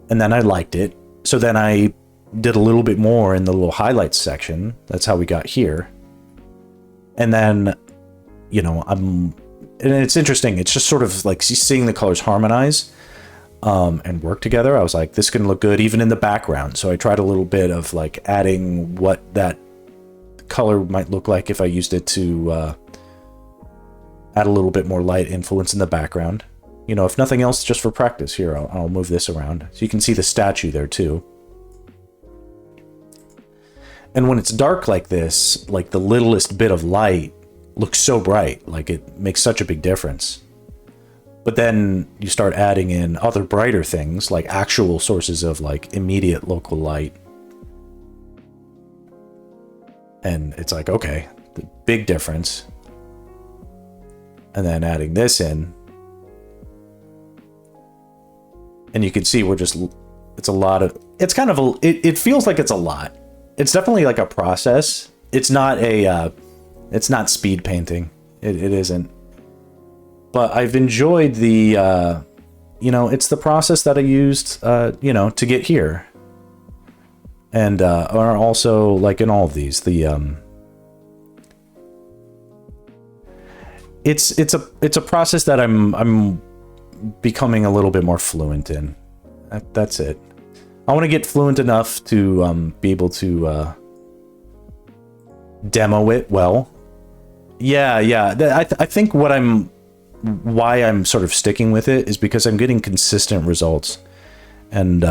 And then I liked it. So then I did a little bit more in the little highlights section. That's how we got here. And then, and it's interesting. It's just sort of like seeing the colors harmonize and work together. I was like, this can look good even in the background. So I tried a little bit of like adding what that color might look like if I used it to add a little bit more light influence in the background. If nothing else, just for practice. Here, I'll move this around so you can see the statue there too. And when it's dark like this, like the littlest bit of light looks so bright, like it makes such a big difference. But then you start adding in other brighter things, like actual sources of like immediate local light. And it's like, okay, the big difference. And then adding this in. And you can see it's a lot of, it's kind of, it feels like it's a lot. It's definitely like a process. It's not it's not speed painting. It isn't. But I've enjoyed the, it's the process that I used, to get here. And are also like in all of these, it's a process that I'm becoming a little bit more fluent in. That's it. I want to get fluent enough to be able to demo it well. Yeah. I think why I'm sort of sticking with it is because I'm getting consistent results, and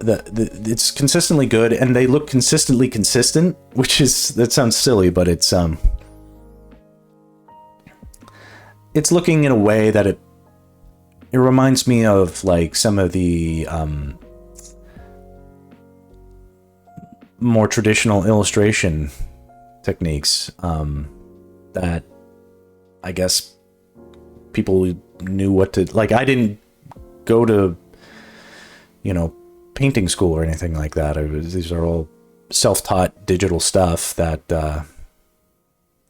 it's consistently good, and they look consistently consistent, that sounds silly, but it's looking in a way that it reminds me of like some of the more traditional illustration techniques that I guess people knew what to, like, I didn't go to, painting school or anything like that. These are all self-taught digital stuff that,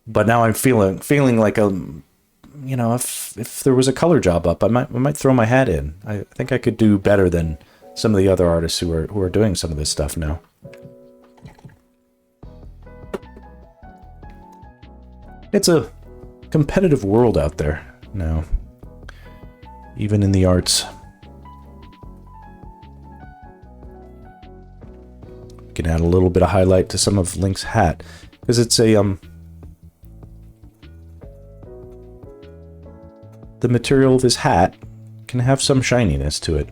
but now I'm feeling like you know, if there was a color job up, I might throw my hat in. I think I could do better than some of the other artists who are doing some of this stuff now. It's a competitive world out there now, even in the arts. You can add a little bit of highlight to some of Link's hat, because it's a the material of his hat can have some shininess to it.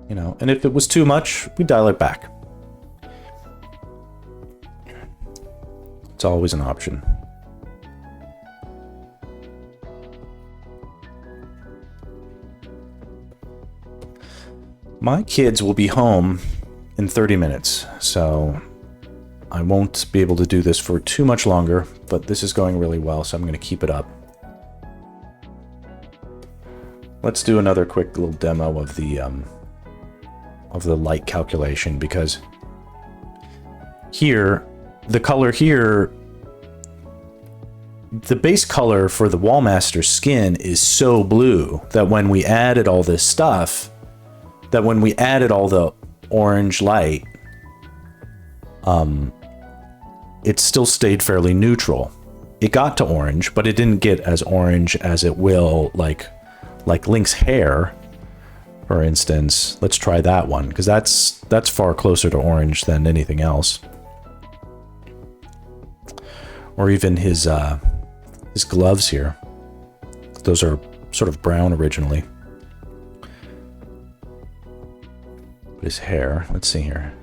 You know, and if it was too much, we dial it back. It's always an option. My kids will be home in 30 minutes, so I won't be able to do this for too much longer, but this is going really well, so I'm going to keep it up. Let's do another quick little demo of the light calculation, because here, the color here, the base color for the Wallmaster skin is so blue that when we added all this stuff, that when we added all the orange light, it still stayed fairly neutral. It got to orange, but it didn't get as orange as it will like Link's hair, for instance. Let's try that one, because that's far closer to orange than anything else. Or even his gloves here. Those are sort of brown originally. His hair, let's see here.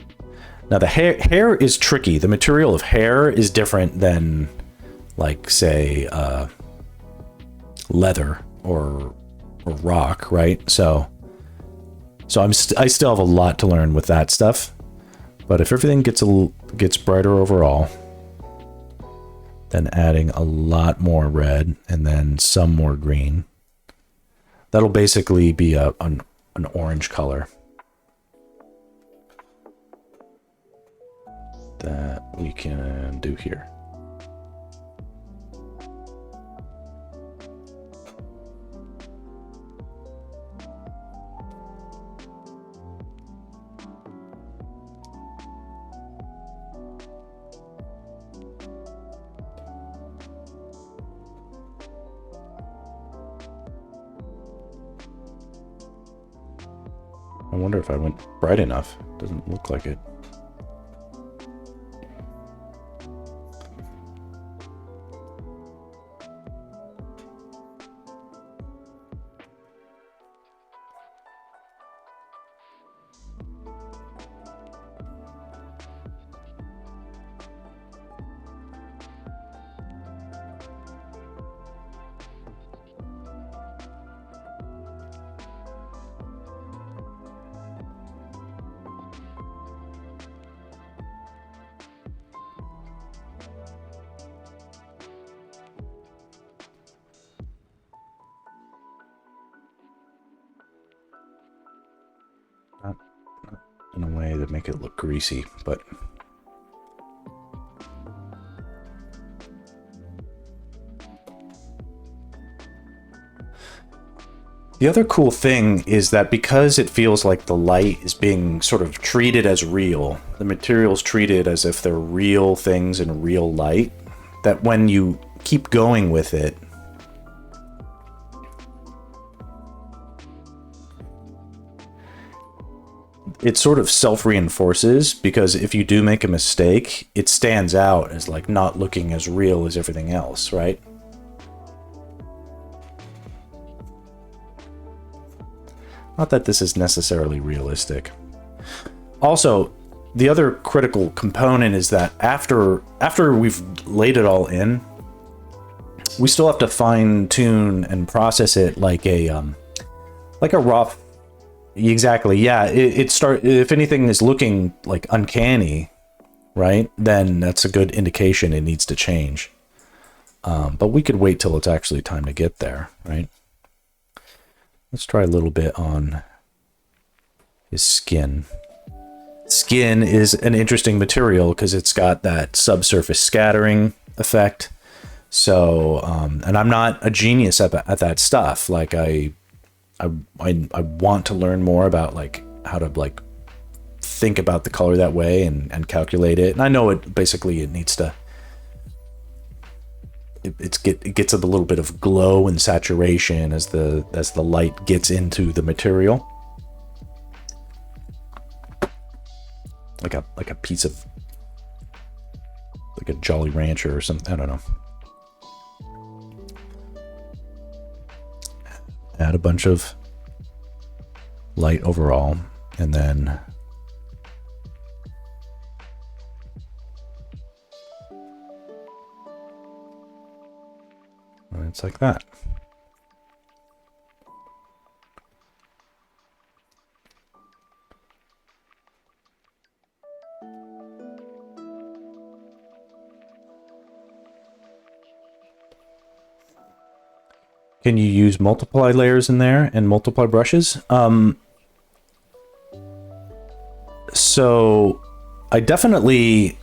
Now the hair is tricky. The material of hair is different than, like, say, leather or rock, right? So I still have a lot to learn with that stuff. But if everything gets brighter overall, then adding a lot more red and then some more green, that'll basically be an orange color that we can do here. I wonder if I went bright enough. Doesn't look like it. Not in a way to make it look greasy, but the other cool thing is that because it feels like the light is being sort of treated as real, the material's treated as if they're real things in real light, that when you keep going with it, it sort of self-reinforces, because if you do make a mistake, it stands out as like not looking as real as everything else, right? Not that this is necessarily realistic. Also, the other critical component is that after we've laid it all in, we still have to fine-tune and process it like a raw. Exactly, yeah. If anything is looking like uncanny, right, then that's a good indication it needs to change. But we could wait till it's actually time to get there, right? Let's try a little bit on his skin. Skin is an interesting material because it's got that subsurface scattering effect. So, and I'm not a genius at that stuff. Like I want to learn more about like how to like think about the color that way and calculate it. And I know it needs to. It gets a little bit of glow and saturation as the light gets into the material, like a piece of like a Jolly Rancher or something. I don't know. Add a bunch of light overall, and then it's like that. Can you use multiply layers in there and multiply brushes? So I definitely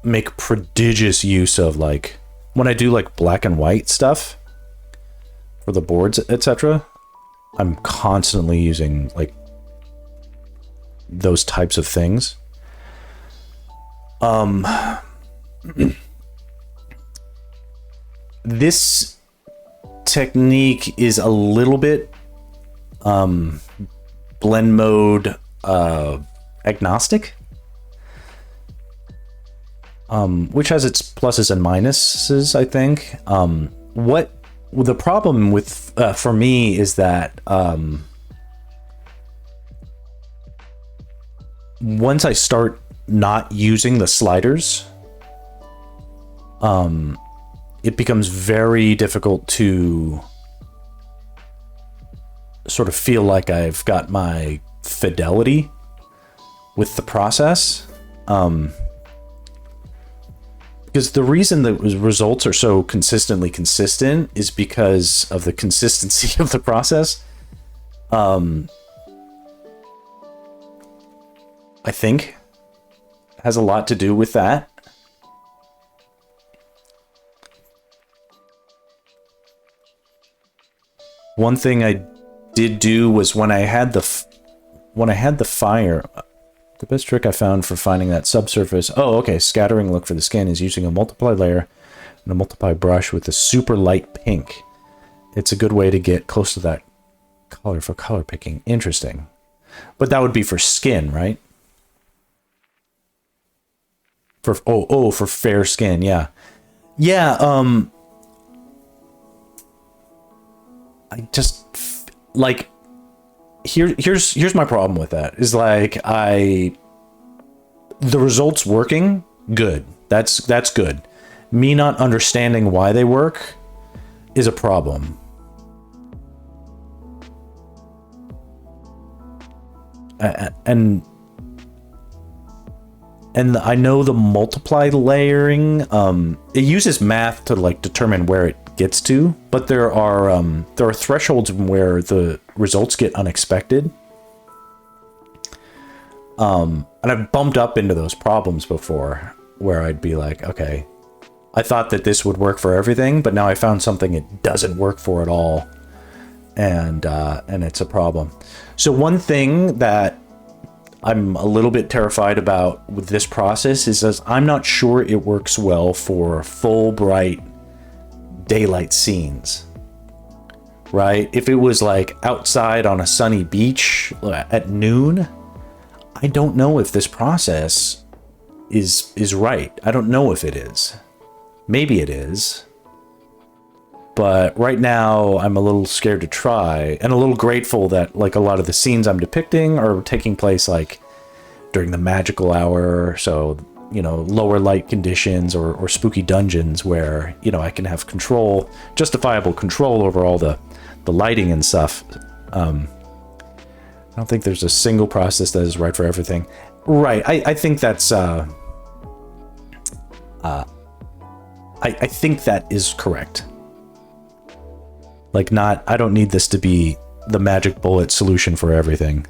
make prodigious use of, like, when I do like black and white stuff for the boards, etc., I'm constantly using like those types of things. This technique is a little bit blend mode agnostic, which has its pluses and minuses, I think. What the problem with for me is that once I start not using the sliders, it becomes very difficult to sort of feel like I've got my fidelity with the process. Because the reason the results are so consistently consistent is because of the consistency of the process. I think has a lot to do with that. One thing I did do was when I had the fire, the best trick I found for finding that subsurface. Oh, okay. Scattering look for the skin is using a multiply layer and a multiply brush with a super light pink. It's a good way to get close to that color for color picking. Interesting. But that would be for skin, right? For for fair skin, yeah. Yeah, I just like here's my problem with that is like the results working good. That's good. Me not understanding why they work is a problem. And I know the multiply layering, it uses math to like determine where it gets to, but there are thresholds where the results get unexpected. And I've bumped up into those problems before where I'd be like, okay, I thought that this would work for everything, but now I found something it doesn't work for at all. And it's a problem. So one thing that I'm a little bit terrified about with this process is that I'm not sure it works well for full bright daylight scenes, right? If it was like outside on a sunny beach at noon, I don't know if this process is right. I don't know if it is. Maybe it is. But right now I'm a little scared to try and a little grateful that like a lot of the scenes I'm depicting are taking place like during the magical hour. So, you know, lower light conditions or spooky dungeons where, you know, I can have control, justifiable control over all the lighting and stuff. I don't think there's a single process that is right for everything. Right. I think that's I think that is correct. Like, not, I don't need this to be the magic bullet solution for everything.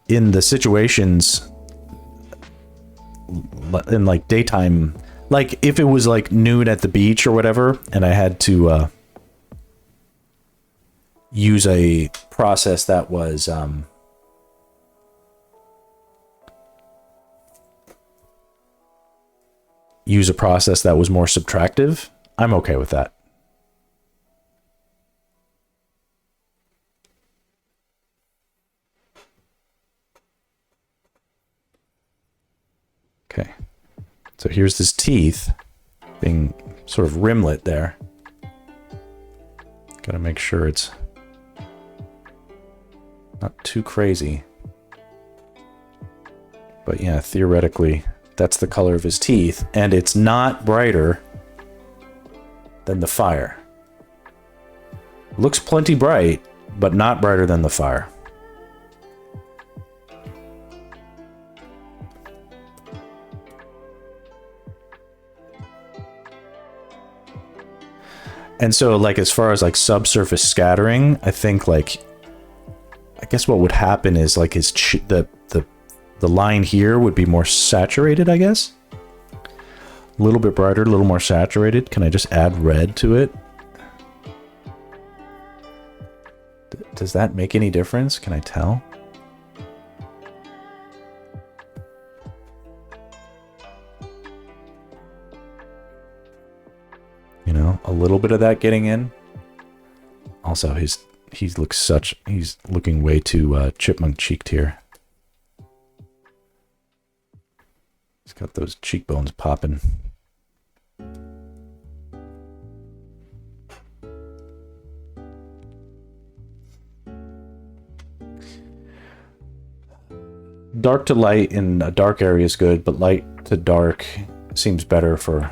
In the situations, in like daytime, like if it was like noon at the beach or whatever, and I had to use a process that was more subtractive, I'm okay with that. Okay, so here's his teeth being sort of rimlet there. Gotta make sure it's not too crazy. But yeah, theoretically, that's the color of his teeth, and it's not brighter than the fire. Looks plenty bright, but not brighter than the fire. And so, like, as far as like subsurface scattering, I think like, I guess what would happen is like his the line here would be more saturated, I guess. A little bit brighter, a little more saturated. Can I just add red to it? Does that make any difference? Can I tell? You know, a little bit of that getting in. Also, he's looking way too chipmunk cheeked here. He's got those cheekbones popping. Dark to light in a dark area is good, but light to dark seems better for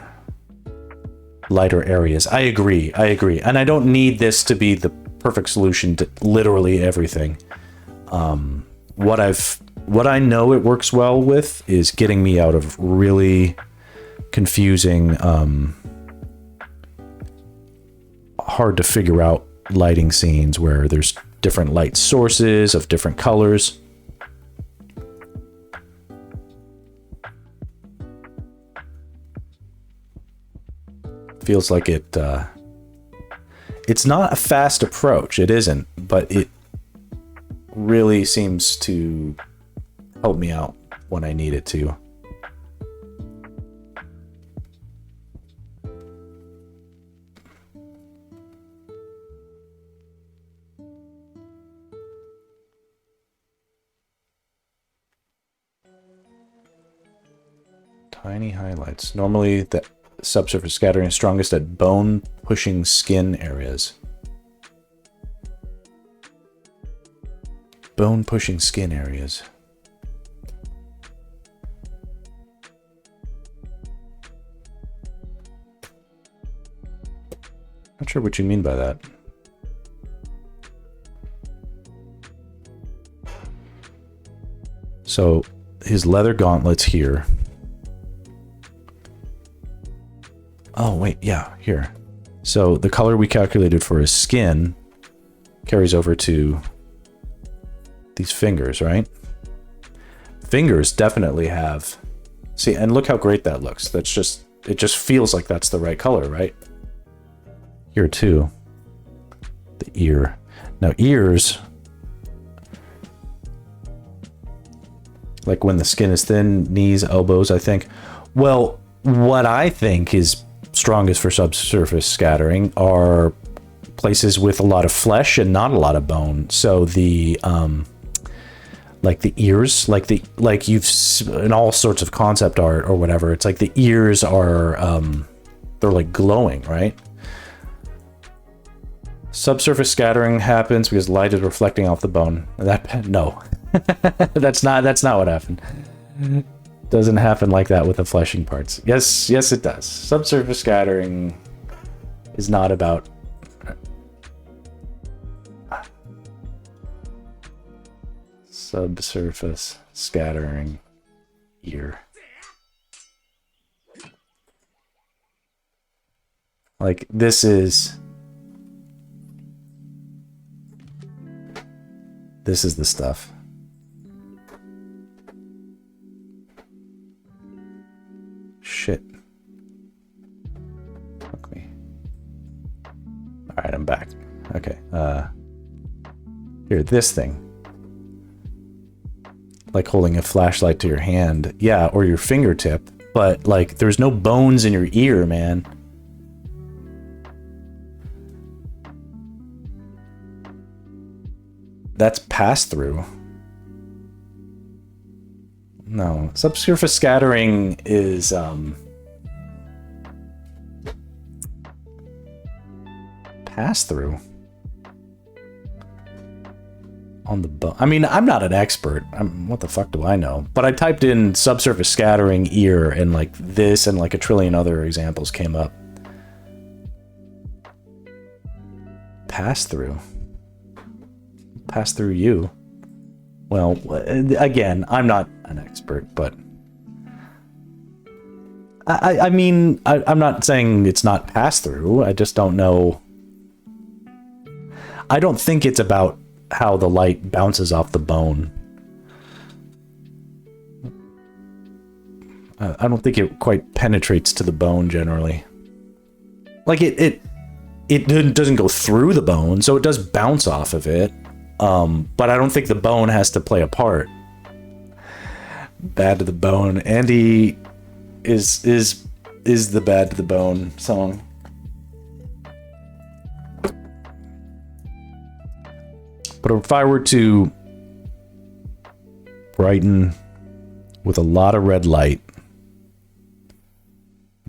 lighter areas. I agree. And I don't need this to be the perfect solution to literally everything. What I know it works well with is getting me out of really confusing, hard to figure out lighting scenes where there's different light sources of different colors. Feels like it's not a fast approach. It isn't, but it really seems to help me out when I need it to. Tiny highlights. Normally the subsurface scattering is strongest at bone pushing skin areas. Bone pushing skin areas. Not sure what you mean by that. So his leather gauntlets here. Oh, wait, yeah, here. So the color we calculated for his skin carries over to these fingers, right? Fingers definitely have... See, and look how great that looks. That's just... It just feels like that's the right color, right? Here, too. The ear. Now, ears... Like when the skin is thin, knees, elbows, I think. Well, what I think is strongest for subsurface scattering are places with a lot of flesh and not a lot of bone. So the like the ears, like you've in all sorts of concept art or whatever, it's like the ears are they're like glowing, right? Subsurface scattering happens because light is reflecting off the bone. No. that's not what happened. Doesn't happen like that with the fleshing parts. Yes, it does. Subsurface scattering is not about... Subsurface scattering ear. Like, this is the stuff. Shit. Fuck me. Alright, I'm back. Okay, here, this thing. Like holding a flashlight to your hand. Yeah, or your fingertip. But, like, there's no bones in your ear, man. That's pass-through. No, subsurface scattering is, pass-through. On the bone. I mean, I'm not an expert. What the fuck do I know? But I typed in subsurface scattering ear, and like this and like a trillion other examples came up. Pass through. Pass through you. Well, again, I'm not an expert, but I mean, I'm not saying it's not pass through. I just don't know. I don't think it's about how the light bounces off the bone. I don't think it quite penetrates to the bone generally. Like it doesn't go through the bone, so it does bounce off of it. But I don't think the bone has to play a part. Bad to the Bone. Andy is the Bad to the Bone song. But if I were to brighten with a lot of red light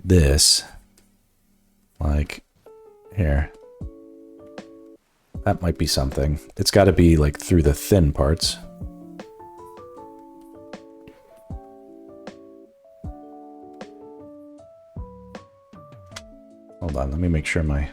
this, like here, that might be something. It's got to be like through the thin parts. Hold on, let me make sure my...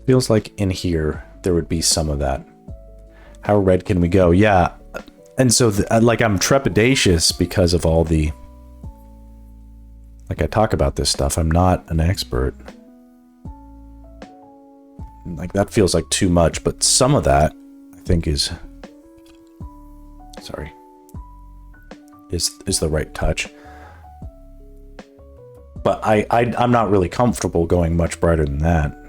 Feels like in here there would be some of that. How red can we go? Yeah. And so, like, I'm trepidatious because of all the... Like, I talk about this stuff. I'm not an expert. Like, that feels like too much, but some of that, I think, is... Sorry. Is the right touch. But I'm not really comfortable going much brighter than that.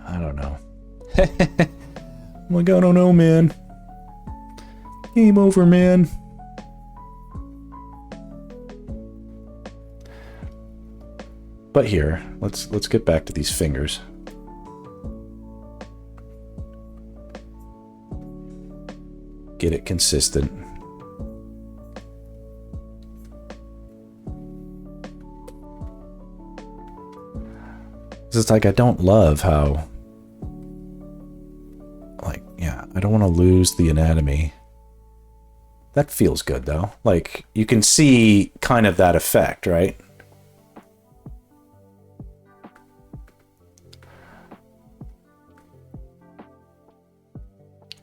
I don't know. I'm like, I don't know, man. Game over, man. But here, let's get back to these fingers. Get it consistent. It's like, I don't love how, like, yeah, I don't want to lose the anatomy. That feels good, though. Like, you can see kind of that effect, right?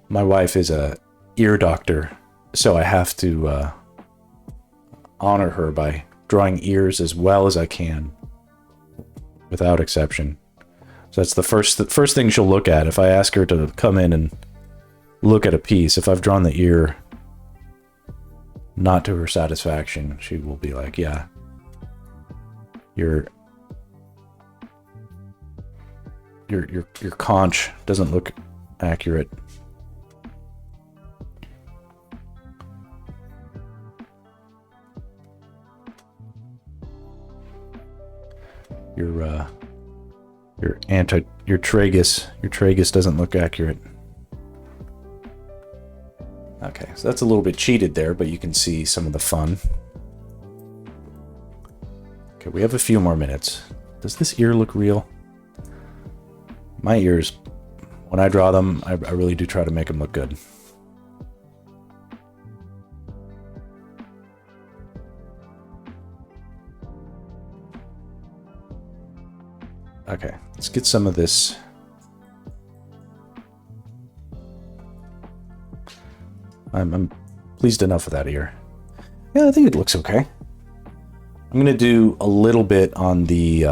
My wife is a ear doctor, so I have to honor her by drawing ears as well as I can. Without exception. So that's the first thing she'll look at. If I ask her to come in and look at a piece, if I've drawn the ear not to her satisfaction, she will be like, yeah, your conch doesn't look accurate. Your tragus doesn't look accurate. Okay, so that's a little bit cheated there, but you can see some of the fun. Okay, we have a few more minutes. Does this ear look real? My ear's when I draw them, I really do try to make them look good. Okay, let's get some of this. I'm pleased enough with that ear. Yeah, I think it looks okay. I'm gonna do a little bit on the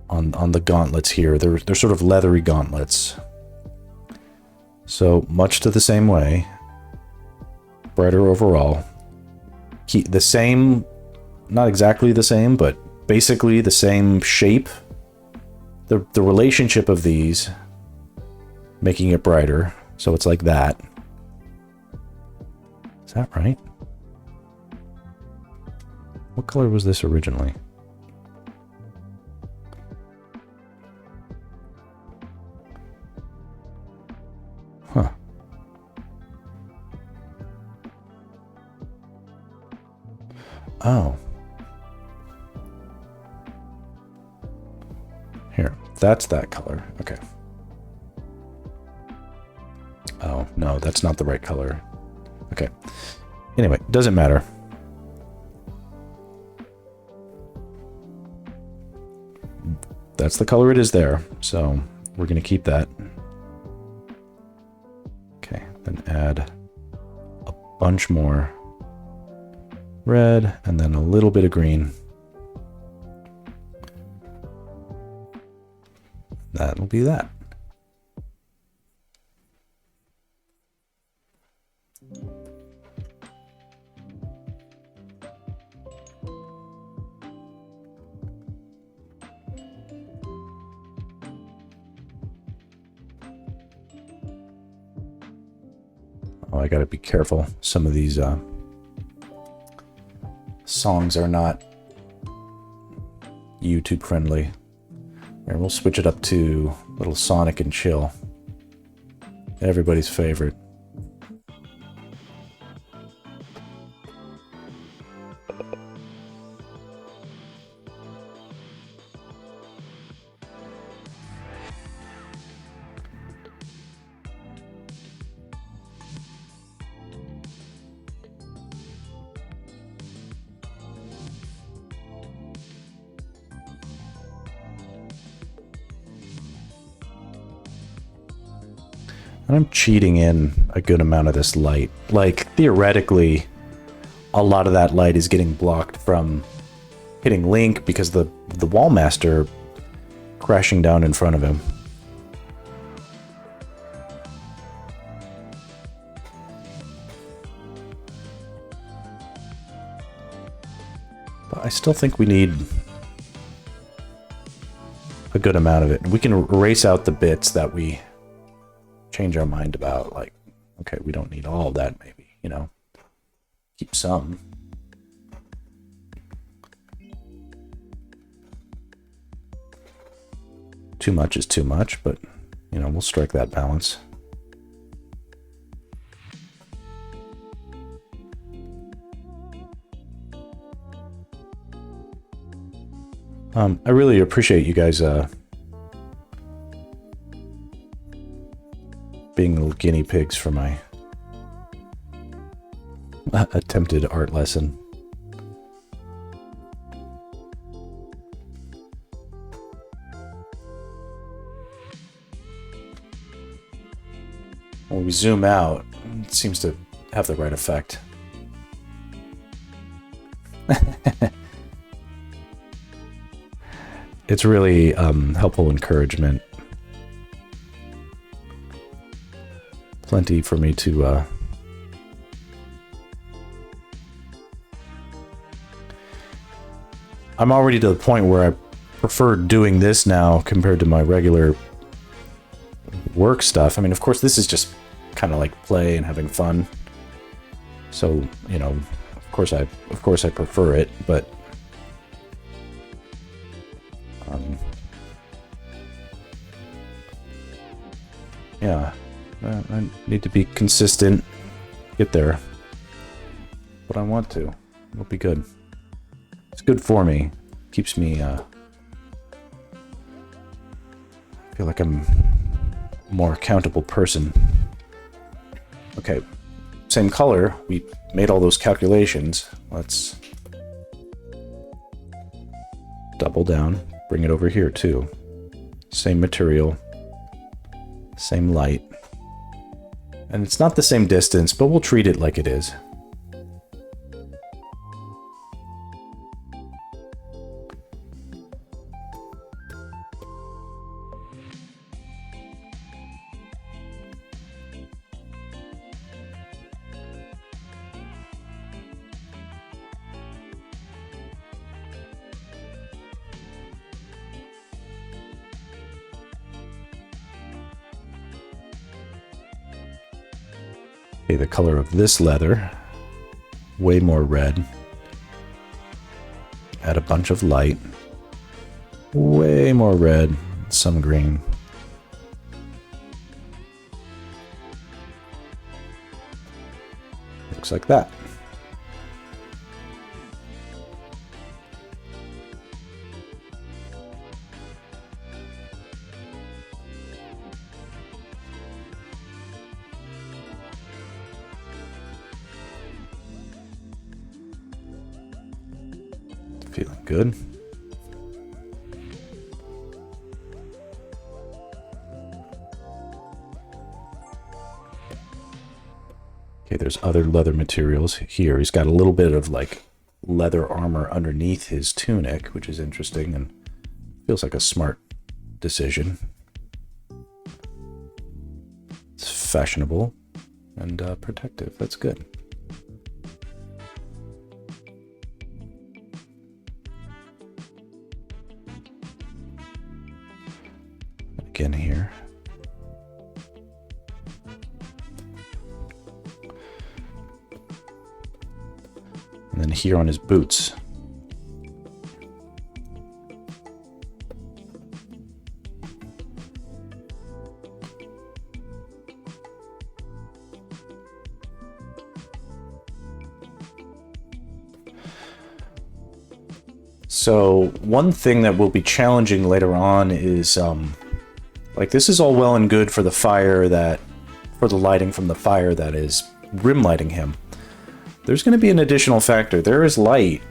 on the gauntlets here. They're sort of leathery gauntlets. So much to the same way. Brighter overall. Keep the same, not exactly the same, but basically the same shape. The relationship of these, making it brighter. So it's like that. Is that right? What color was this originally? Huh. Oh. Here, that's that color. Okay. Oh, no, that's not the right color. Okay. Anyway, doesn't matter. That's the color it is there, so we're going to keep that. Okay, then add a bunch more red and then a little bit of green. That'll be that. Oh, I gotta be careful. Some of these songs are not YouTube friendly. Here, we'll switch it up to a little Sonic and Chill. Everybody's favorite. And I'm cheating in a good amount of this light. Like, theoretically, a lot of that light is getting blocked from hitting Link because the Wallmaster crashing down in front of him. But I still think we need a good amount of it. We can erase out the bits that we change our mind about, like, okay, we don't need all of that, maybe, you know, keep some. Too much is too much, but, you know, we'll strike that balance. I really appreciate you guys being little guinea pigs for my attempted art lesson. When we zoom out, it seems to have the right effect. It's really helpful encouragement. Plenty for me to I'm already to the point where I prefer doing this now compared to my regular work stuff. I mean, of course, this is just kind of like play and having fun. So, you know, of course I prefer it, but yeah, I need to be consistent, get there, but I want to. It'll be good. It's good for me. keeps me, feel like I'm a more accountable person. Okay, same color. We made all those calculations. Let's double down, bring it over here too. Same material, same light. And it's not the same distance, but we'll treat it like it is. Okay, the color of this leather, way more red. Add a bunch of light, way more red, some green. Looks like that. Feeling good. Okay, there's other leather materials here. He's got a little bit of like leather armor underneath his tunic, which is interesting and feels like a smart decision. It's fashionable and protective. That's good. Again here. And then here on his boots. So one thing that will be challenging later on is like this is all well and good for the fire for the lighting from the fire that is rim lighting him. There's going to be an additional factor. There is light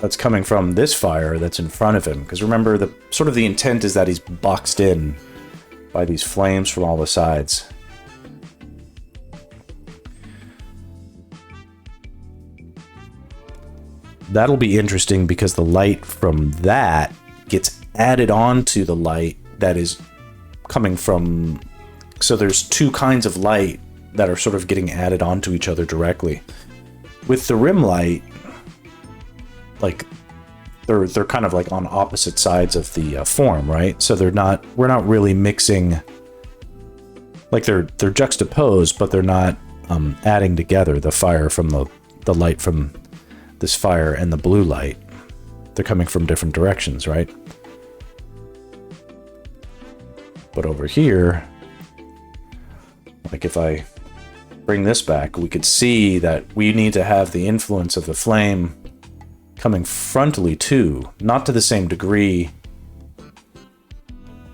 that's coming from this fire that's in front of him. Because remember, the intent is that he's boxed in by these flames from all the sides. That'll be interesting because the light from that gets added on to the light that is coming from... So there's two kinds of light that are sort of getting added onto each other directly. With the rim light, like they're kind of like on opposite sides of the form, right? So we're not really mixing, like they're juxtaposed, but they're not adding together the fire from the light from this fire and the blue light. They're coming from different directions, right? But over here, like if I bring this back, we could see that we need to have the influence of the flame coming frontally too, not to the same degree,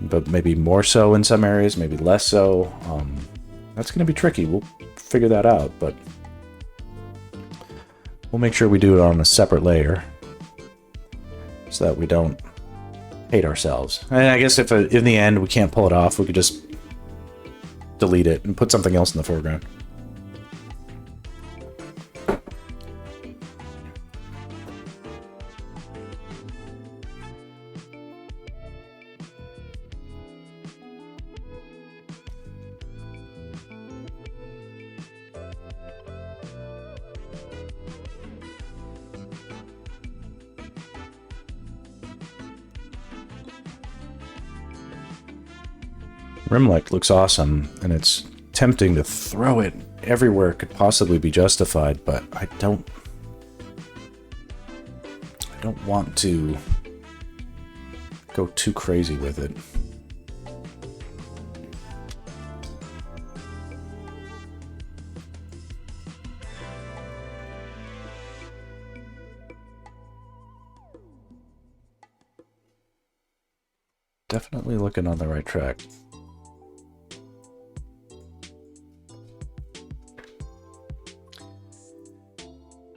but maybe more so in some areas, maybe less so. That's going to be tricky. We'll figure that out, but we'll make sure we do it on a separate layer so that we don't hate ourselves. And I guess if in the end we can't pull it off, we could just delete it and put something else in the foreground. Rim light looks awesome, and it's tempting to throw it everywhere it could possibly be justified, but I don't want to go too crazy with it. definitely looking on the right track.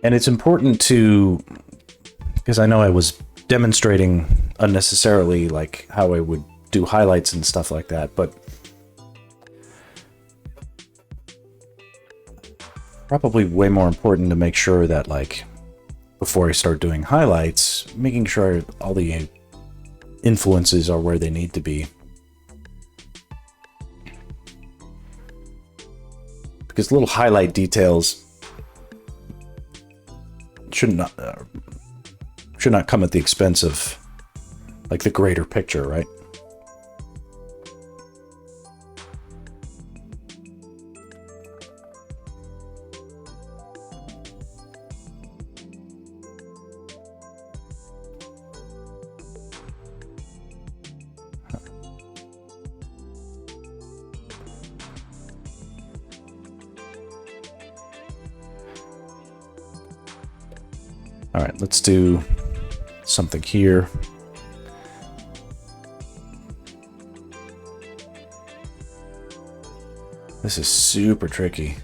And it's important to, because I know I was demonstrating unnecessarily like how I would do highlights and stuff like that, but probably way more important to make sure that, like, before I start doing highlights, making sure all the influences are where they need to be. Because little highlight details should not come at the expense of, like, the greater picture, right? All right, let's do something here. This is super tricky.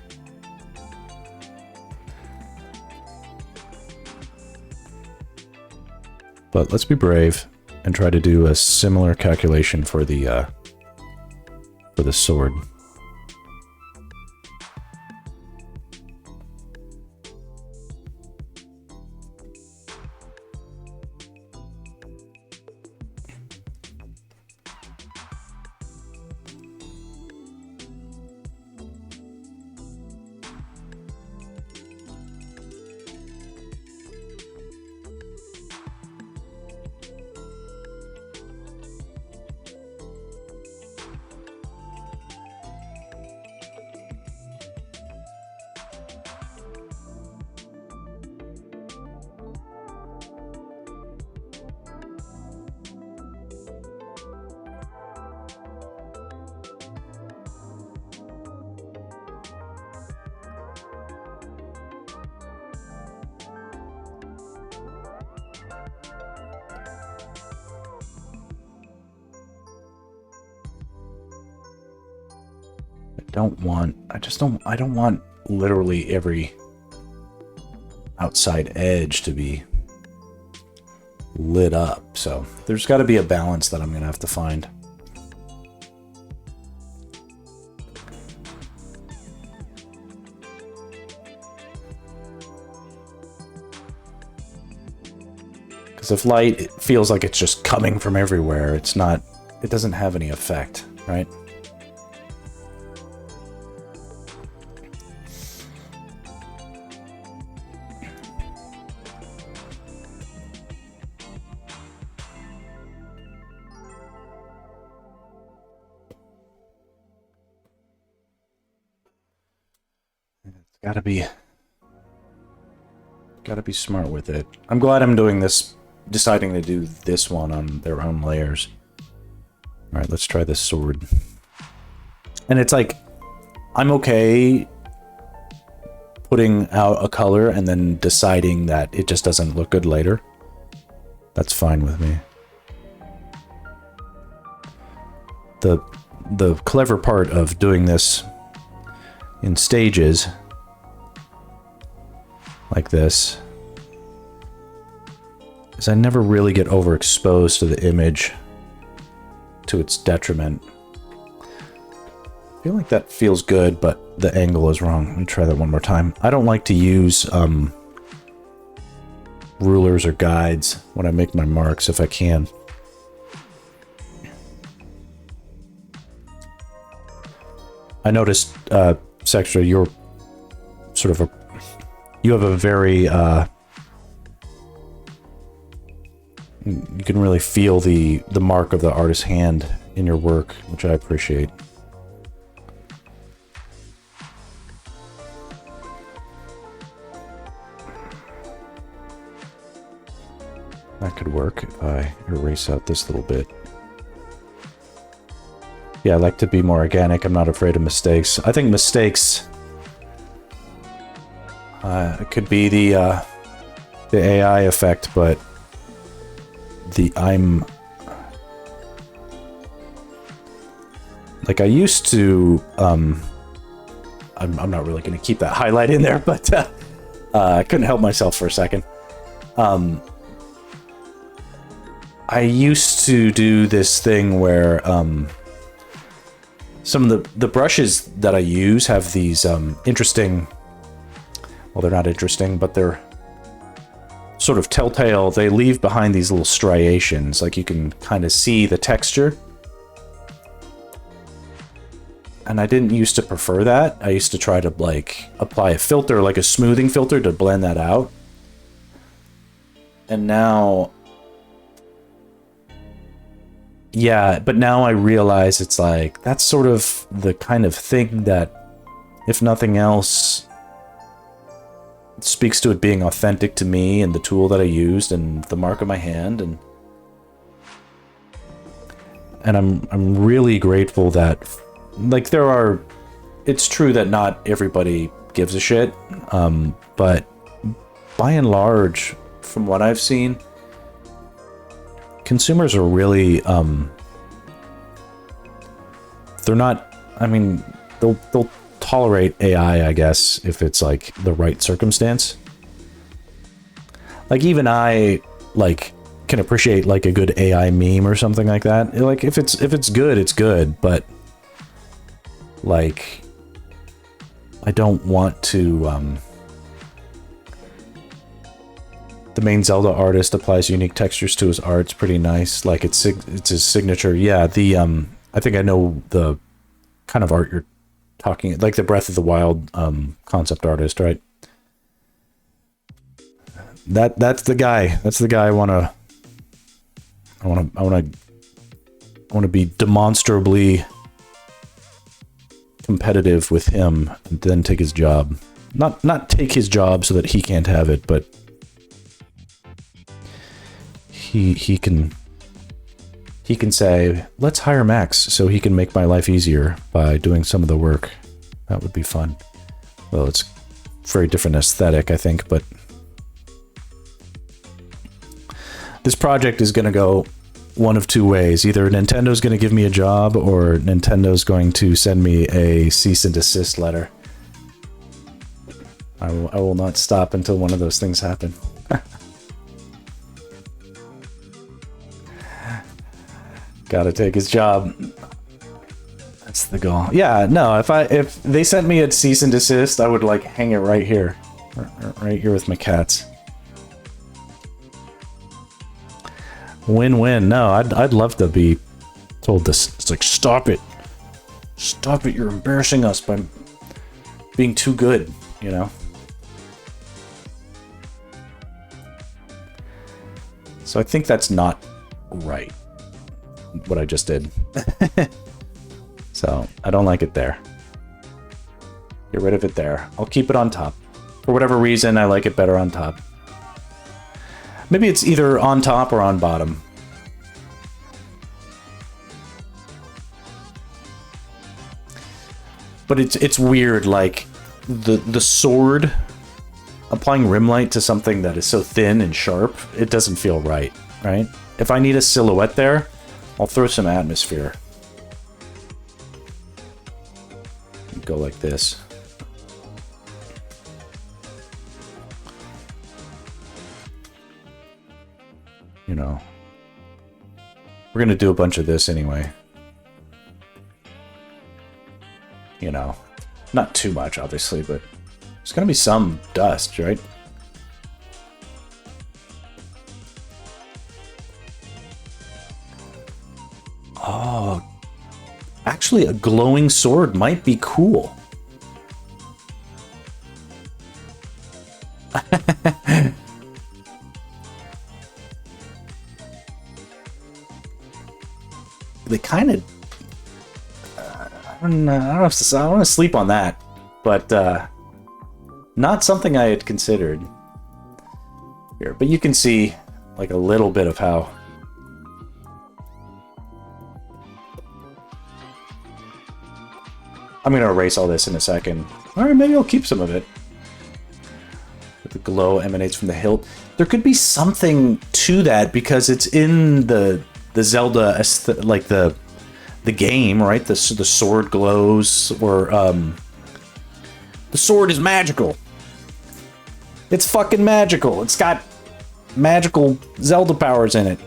But let's be brave and try to do a similar calculation for the sword. I don't want literally every outside edge to be lit up. So there's got to be a balance that I'm going to have to find. Because if light, it feels like it's just coming from everywhere. It doesn't have any effect, right? Gotta be smart with it. I'm glad I'm doing this, deciding to do this one on their own layers. All right, let's try this sword. And it's like, I'm okay putting out a color and then deciding that it just doesn't look good later. That's fine with me. The clever part of doing this in stages like this is I never really get overexposed to the image to its detriment. I feel like that feels good, but the angle is wrong. Let me try that one more time. I don't like to use rulers or guides when I make my marks if I can. I noticed, Sextra, you're sort of you have a very, you can really feel the mark of the artist's hand in your work, which I appreciate. That could work if I erase out this little bit. Yeah, I like to be more organic. I'm not afraid of mistakes. I think mistakes it could be the AI effect, but I'm Like I used to, I'm not really going to keep that highlight in there, but I couldn't help myself for a second. I used to do this thing where some of the brushes that I use have these interesting, well, they're not interesting, but they're sort of telltale. They leave behind these little striations, like you can kind of see the texture. And I didn't used to prefer that. I used to try to like apply a filter, like a smoothing filter, to blend that out. And now, yeah, but now I realize it's like, that's sort of the kind of thing that, if nothing else, speaks to it being authentic to me and the tool that I used and the mark of my hand. And I'm really grateful that, like, it's true that not everybody gives a shit, but by and large, from what I've seen, consumers are really, they're not, I mean, they'll tolerate AI, I guess, if it's like the right circumstance. Like even I like can appreciate like a good AI meme or something like that. Like if it's good, it's good, but like I don't want to the main Zelda artist applies unique textures to his art. It's pretty nice. Like it's his signature. Yeah, the I think I know the kind of art you're talking, like the Breath of the Wild concept artist, right? That's the guy. That's the guy I want to be demonstrably competitive with him and then take his job. Not take his job so that he can't have it, but he can say, let's hire Max so he can make my life easier by doing some of the work. That would be fun. Well, it's very different aesthetic, I think, but this project is going to go one of two ways. Either Nintendo's going to give me a job or Nintendo's going to send me a cease and desist letter. I will not stop until one of those things happen. Gotta take his job. That's the goal. Yeah, no, if they sent me a cease and desist, I would like hang it right here. Right here with my cats. Win-win. No, I'd love to be told this. It's like, stop it. Stop it, you're embarrassing us by being too good, you know? So I think that's not right, what I just did. So I don't like it there. Get rid of it there. I'll keep it on top. For whatever reason, I like it better on top. Maybe it's either on top or on bottom. But it's weird, like the sword, applying rim light to something that is so thin and sharp, it doesn't feel right, right? If I need a silhouette there, I'll throw some atmosphere. Go like this. You know. We're gonna do a bunch of this anyway. You know. Not too much, obviously, but there's gonna be some dust, right? Oh, actually, a glowing sword might be cool. They kind of... I don't want to sleep on that, but not something I had considered here. But you can see like a little bit of how... I'm going to erase all this in a second. Or maybe I'll keep some of it. The glow emanates from the hilt. There could be something to that because it's in the Zelda, like the the game, right? The sword glows, or the sword is magical. It's fucking magical. It's got magical Zelda powers in it.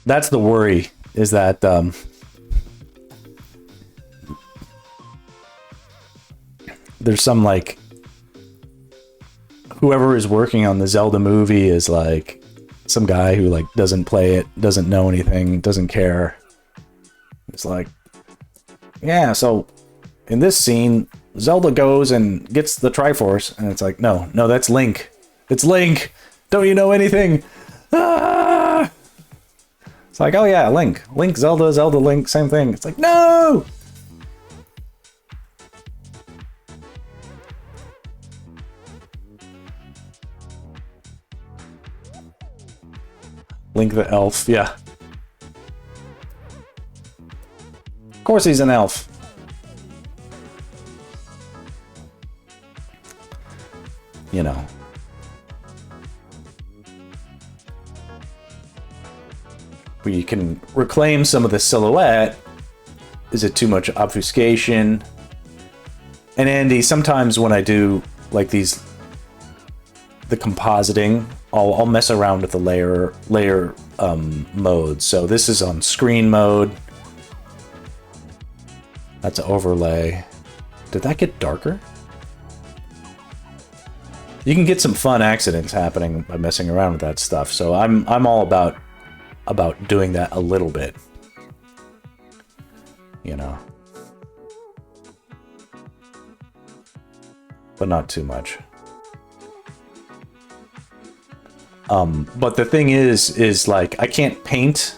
That's the worry, is that there's some, like, whoever is working on the Zelda movie is like some guy who, like, doesn't play it, doesn't know anything, doesn't care. It's like, yeah, so in this scene, Zelda goes and gets the Triforce, and it's like, no, that's Link. It's Link. Don't you know anything? Ah! It's like, oh yeah, Link, Zelda, Link, same thing. It's like, no. Link the elf, yeah. Of course he's an elf. You know. We can reclaim some of the silhouette. Is it too much obfuscation? And Andy, sometimes when I do like the compositing, I'll mess around with the layer mode. So this is on screen mode. That's an overlay. Did that get darker? You can get some fun accidents happening by messing around with that stuff. So I'm all about doing that a little bit. You know. But not too much. But the thing is like, I can't paint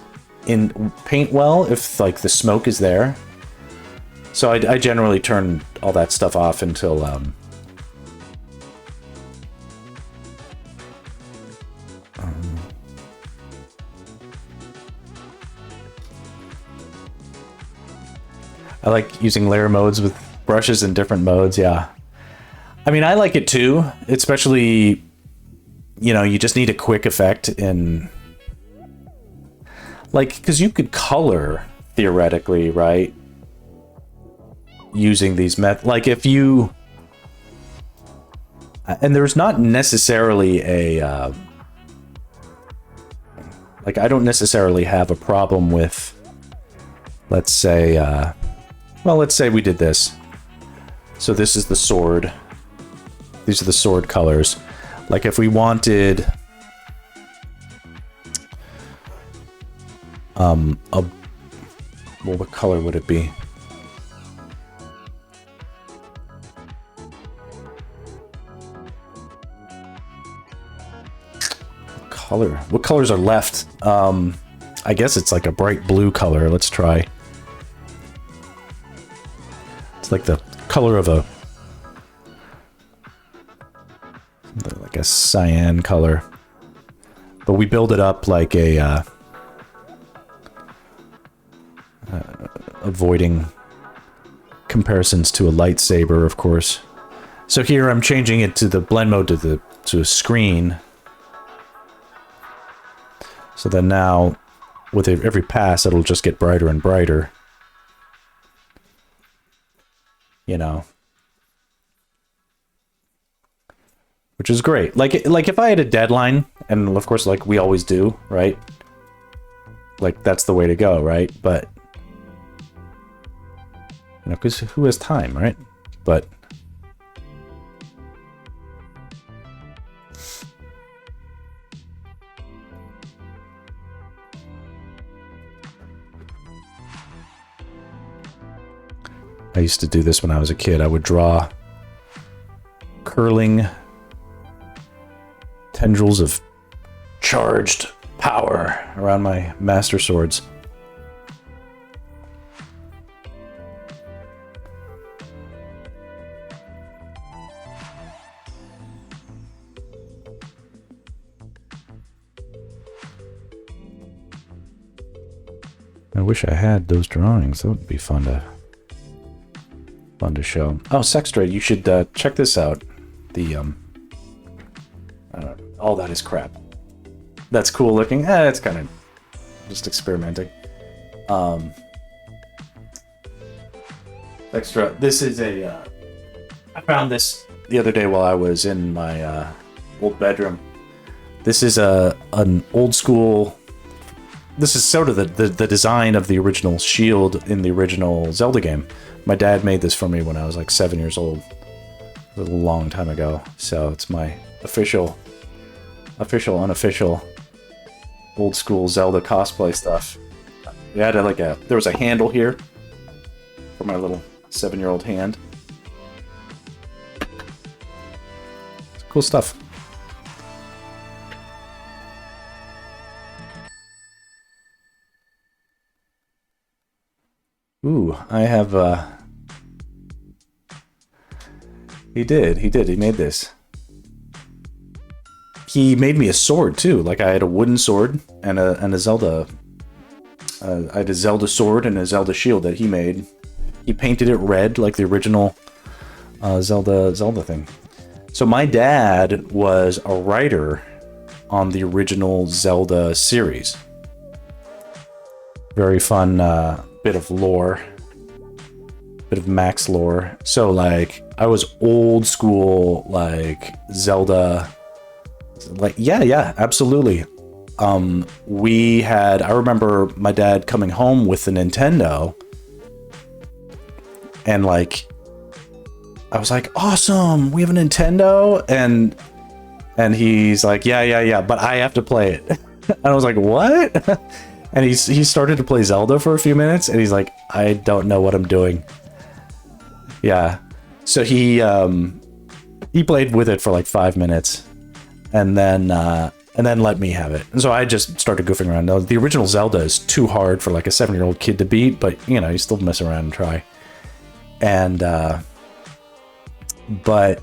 well if like the smoke is there. So I generally turn all that stuff off until I like using layer modes with brushes in different modes, yeah. I mean, I like it too, especially, you know, you just need a quick effect in, like, because you could color, theoretically, right? Using these methods. Like, if you... And there's not necessarily a... like, I don't necessarily have a problem with, let's say... well, let's say we did this. So this is the sword. These are the sword colors. Like if we wanted well, what color would it be? What colors are left? I guess it's like a bright blue color. Let's try. It's like the color of a cyan color, but we build it up like a avoiding comparisons to a lightsaber, of course. So here I'm changing it to the blend mode to a screen. So then now with every pass it'll just get brighter and brighter. You know. Which is great. Like if I had a deadline, and of course, like we always do, right? Like that's the way to go, right? But you know, because who has time, right? But I used to do this when I was a kid. I would draw curling tendrils of charged power around my master swords. I wish I had those drawings. That would be fun to show. Oh, Sextra, you should check this out. The All that is crap. That's cool looking. It's kind of just experimenting. Extra. This is a. I found this the other day while I was in my old bedroom. This is an old school. This is sort of the design of the original shield in the original Zelda game. My dad made this for me when I was like 7 years old. A long time ago. So it's my official, unofficial, old school Zelda cosplay stuff. We had there was a handle here for my little 7-year-old hand. It's cool stuff. Ooh, I have, He did, he made this. He made me a sword, too. Like, I had a wooden sword and a Zelda... I had a Zelda sword and a Zelda shield that he made. He painted it red, like the original Zelda thing. So my dad was a writer on the original Zelda series. Very fun bit of lore. Bit of Max lore. So, like, I was old school, like, Zelda... Like, yeah, absolutely. I remember my dad coming home with the Nintendo, and like, I was like, awesome, we have a Nintendo, and he's like, yeah, but I have to play it. And I was like, what? And he started to play Zelda for a few minutes, and he's like, I don't know what I'm doing. Yeah. So he played with it for like 5 minutes, and then let me have it. And so I just started goofing around. Now, the original Zelda is too hard for like a 7-year-old kid to beat, but you know, you still mess around and try. And but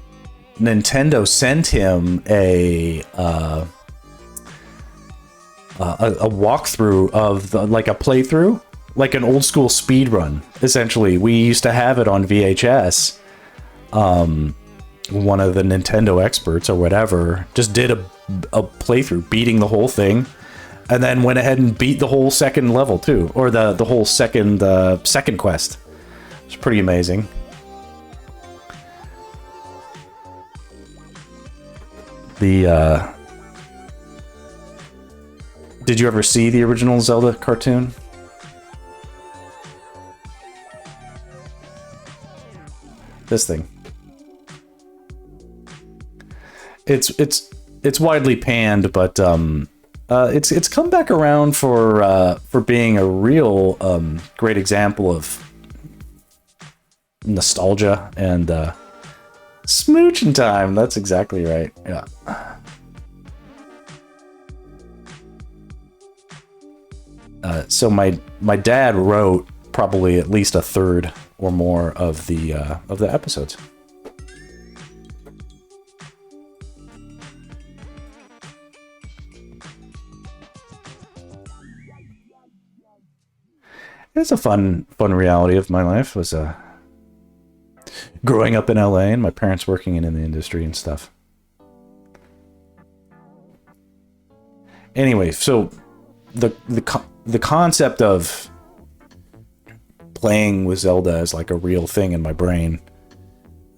Nintendo sent him a walkthrough of like a playthrough, like an old school speed run. Essentially, we used to have it on VHS. One of the Nintendo experts or whatever just did a playthrough, beating the whole thing, and then went ahead and beat the whole second level too, or the whole second quest. It's pretty amazing. Did you ever see the original Zelda cartoon? This thing. It's widely panned, but it's come back around for being a real great example of nostalgia and smooching time. That's exactly right. Yeah. So my dad wrote probably at least a third or more of the episodes. It's a fun reality of my life was growing up in LA and my parents working in the industry and stuff. Anyway, so the concept of playing with Zelda as like a real thing in my brain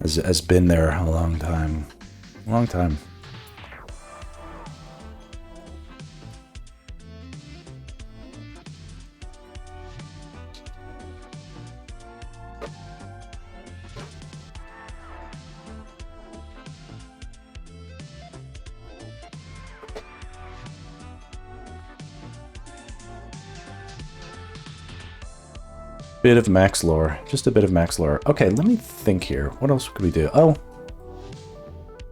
has been there a long time. Bit of Max lore. Just a bit of Max lore. Okay, let me think here. What else could we do? Oh,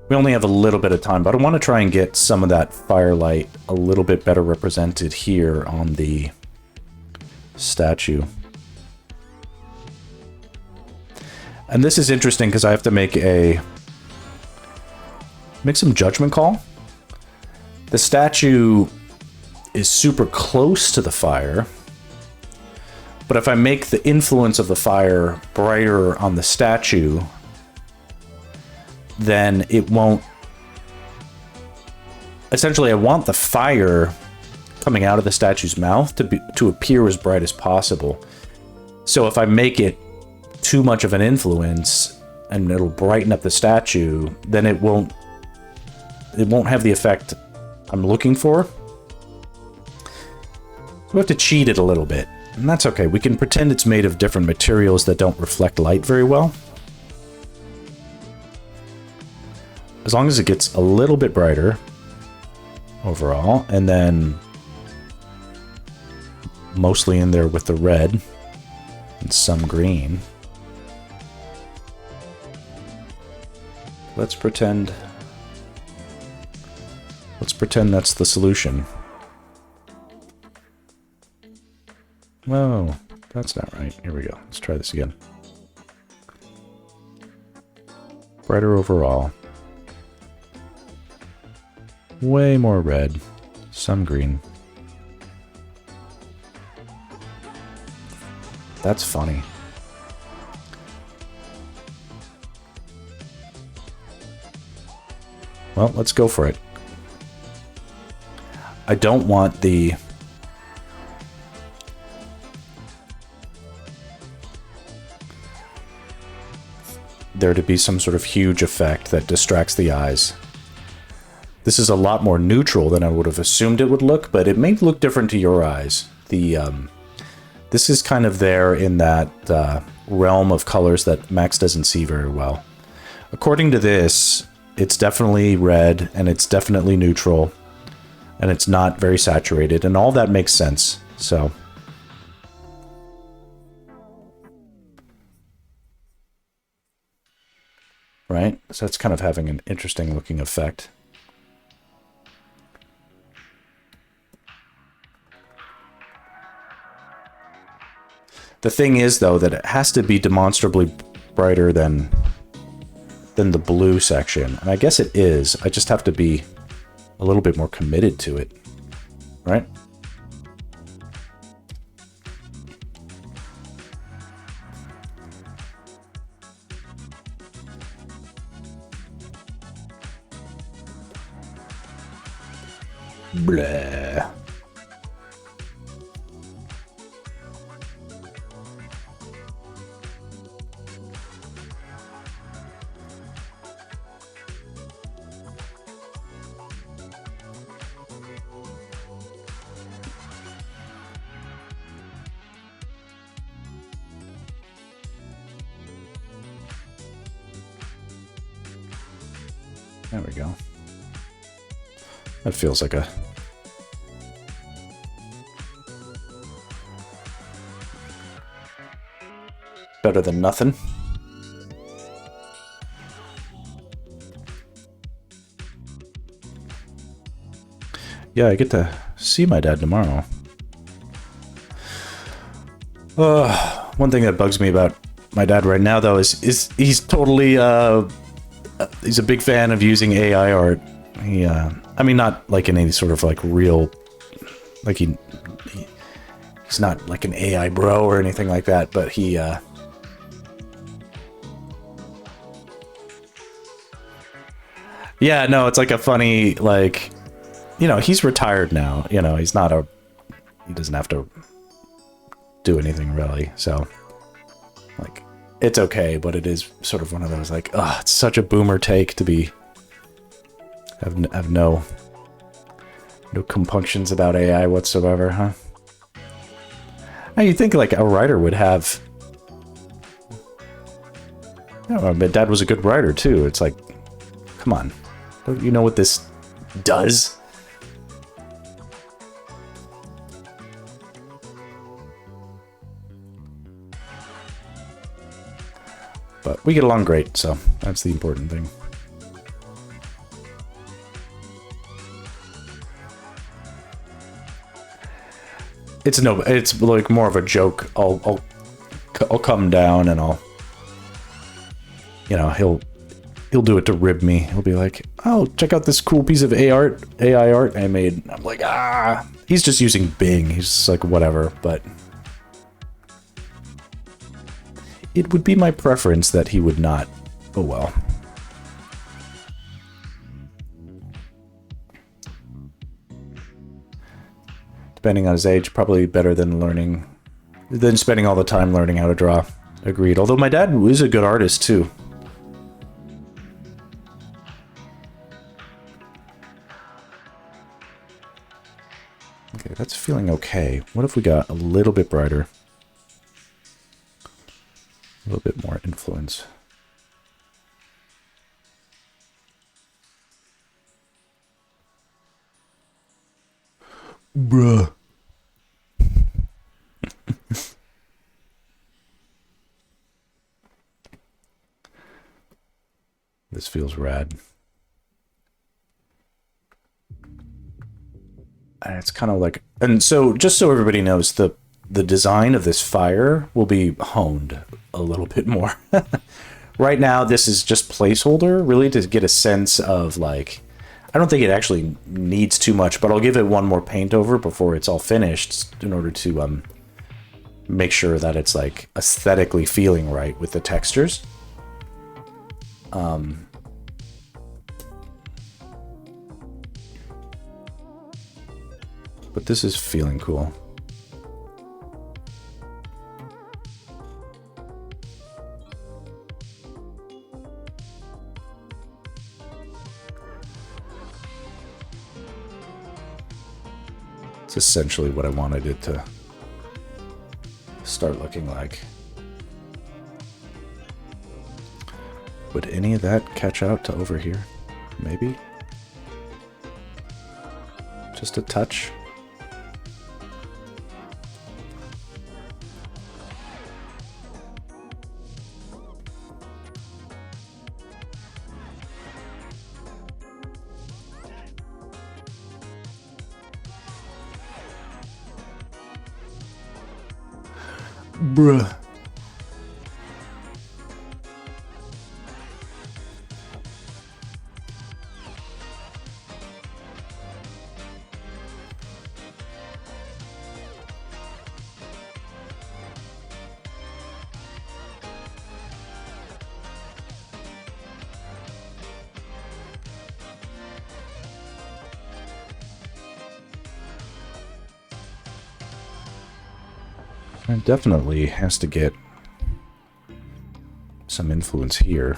we only have a little bit of time, but I want to try and get some of that firelight a little bit better represented here on the statue. And this is interesting because I have to make some judgment call. The statue is super close to the fire. But if I make the influence of the fire brighter on the statue, then it won't essentially I want the fire coming out of the statue's mouth to appear as bright as possible. So if I make it too much of an influence and it'll brighten up the statue, then it won't have the effect I'm looking for. We have to cheat it a little bit, and that's okay. We can pretend it's made of different materials that don't reflect light very well. As long as it gets a little bit brighter overall, and then mostly in there with the red and some green. Let's pretend that's the solution. Whoa, that's not right. Here we go. Let's try this again. Brighter overall. Way more red. Some green. That's funny. Well, let's go for it. I don't want there to be some sort of huge effect that distracts the eyes. This is a lot more neutral than I would have assumed it would look, but it may look different to your eyes. This is kind of there in that realm of colors that Max doesn't see very well. According to this, it's definitely red, and it's definitely neutral, and it's not very saturated, and all that makes sense, so. Right? So it's kind of having an interesting looking effect. The thing is, though, that it has to be demonstrably brighter than the blue section. And I guess it is. I just have to be a little bit more committed to it. Right? Blah. There we go. That feels like a... better than nothing. Yeah, I get to see my dad tomorrow. One thing that bugs me about my dad right now, though, is he's totally... he's a big fan of using AI art. He, I mean, not like in any sort of like real, like he's not like an AI bro or anything like that, but he, yeah, no, it's like a funny, like, you know, he's retired now, you know, he doesn't have to do anything really, so, like, it's okay, but it is sort of one of those, like, it's such a boomer take to have no compunctions about AI whatsoever, huh? Now, you'd think, like, a writer would have... Yeah, my dad was a good writer, too. It's like, come on. Don't you know what this does? But we get along great, so that's the important thing. It's like more of a joke. I'll come down and I'll, you know, he'll do it to rib me. He'll be like, "Oh, check out this cool piece of AI art I made." I'm like, he's just using Bing. He's just like, whatever, but it would be my preference that he would not. Oh well. depending on his age, probably better than spending all the time learning how to draw. Agreed. Although my dad was a good artist too. Okay, that's feeling okay. What if we got a little bit brighter? A little bit more influence. Bruh. This feels rad. And it's kind of like, and so just so everybody knows, the design of this fire will be honed a little bit more. Right now, this is just placeholder, really, to get a sense of, like, I don't think it actually needs too much, but I'll give it one more paint over before it's all finished in order to make sure that it's, like, aesthetically feeling right with the textures. But this is feeling cool. It's essentially what I wanted it to start looking like. Would any of that catch out to over here? Maybe? Just a touch? Bruh. It definitely has to get some influence here.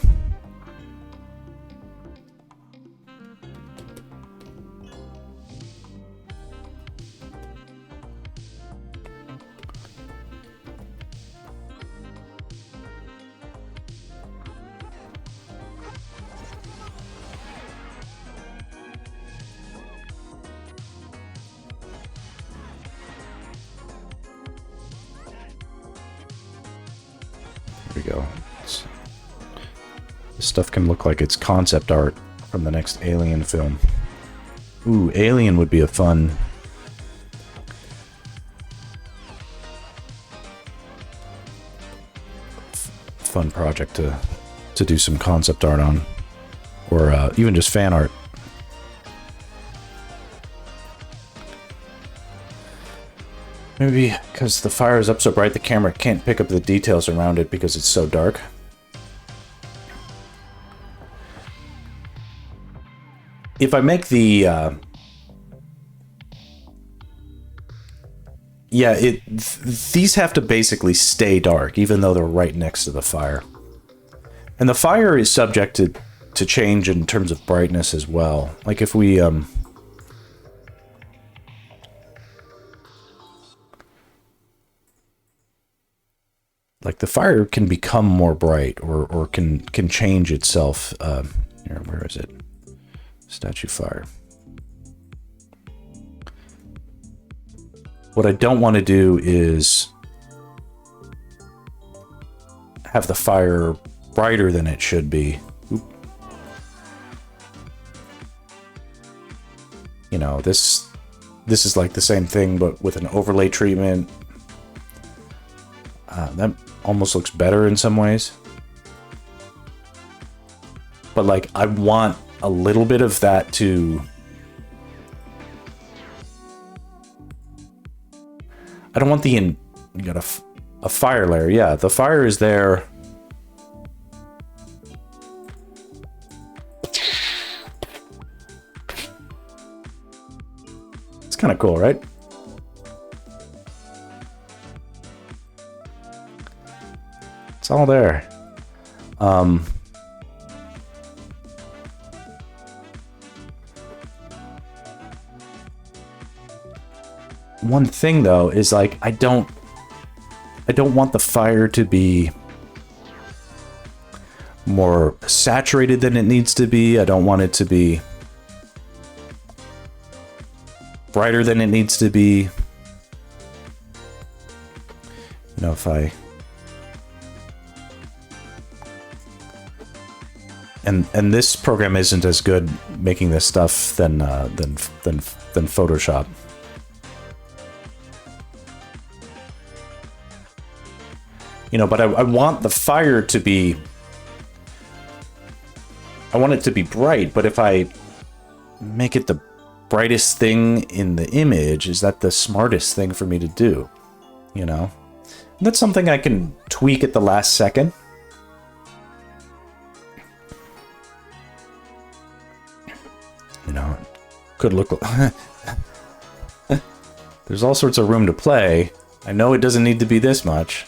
There we go. This stuff can look like it's concept art from the next Alien film. Ooh, Alien would be a fun project to do some concept art on, or even just fan art. Maybe because the fire is up so bright, the camera can't pick up the details around it because it's so dark. If I make the these have to basically stay dark, even though they're right next to the fire. And the fire is subject to change in terms of brightness as well. Like if we like the fire can become more bright or can change itself. Here, where is it? Statue fire. What I don't want to do is have the fire brighter than it should be. Oop. You know, this is like the same thing, but with an overlay treatment. That almost looks better in some ways. But like, I want a little bit of that to... I don't want you got a fire layer. Yeah, the fire is there. It's kind of cool, right? It's all there. One thing though is like I don't want the fire to be more saturated than it needs to be. I don't want it to be brighter than it needs to be. You know, if I and this program isn't as good making this stuff than Photoshop. You know, but I want the fire to be, I want it to be bright, but if I make it the brightest thing in the image, is that the smartest thing for me to do? You know? And that's something I can tweak at the last second. You know, could look... There's all sorts of room to play. I know it doesn't need to be this much.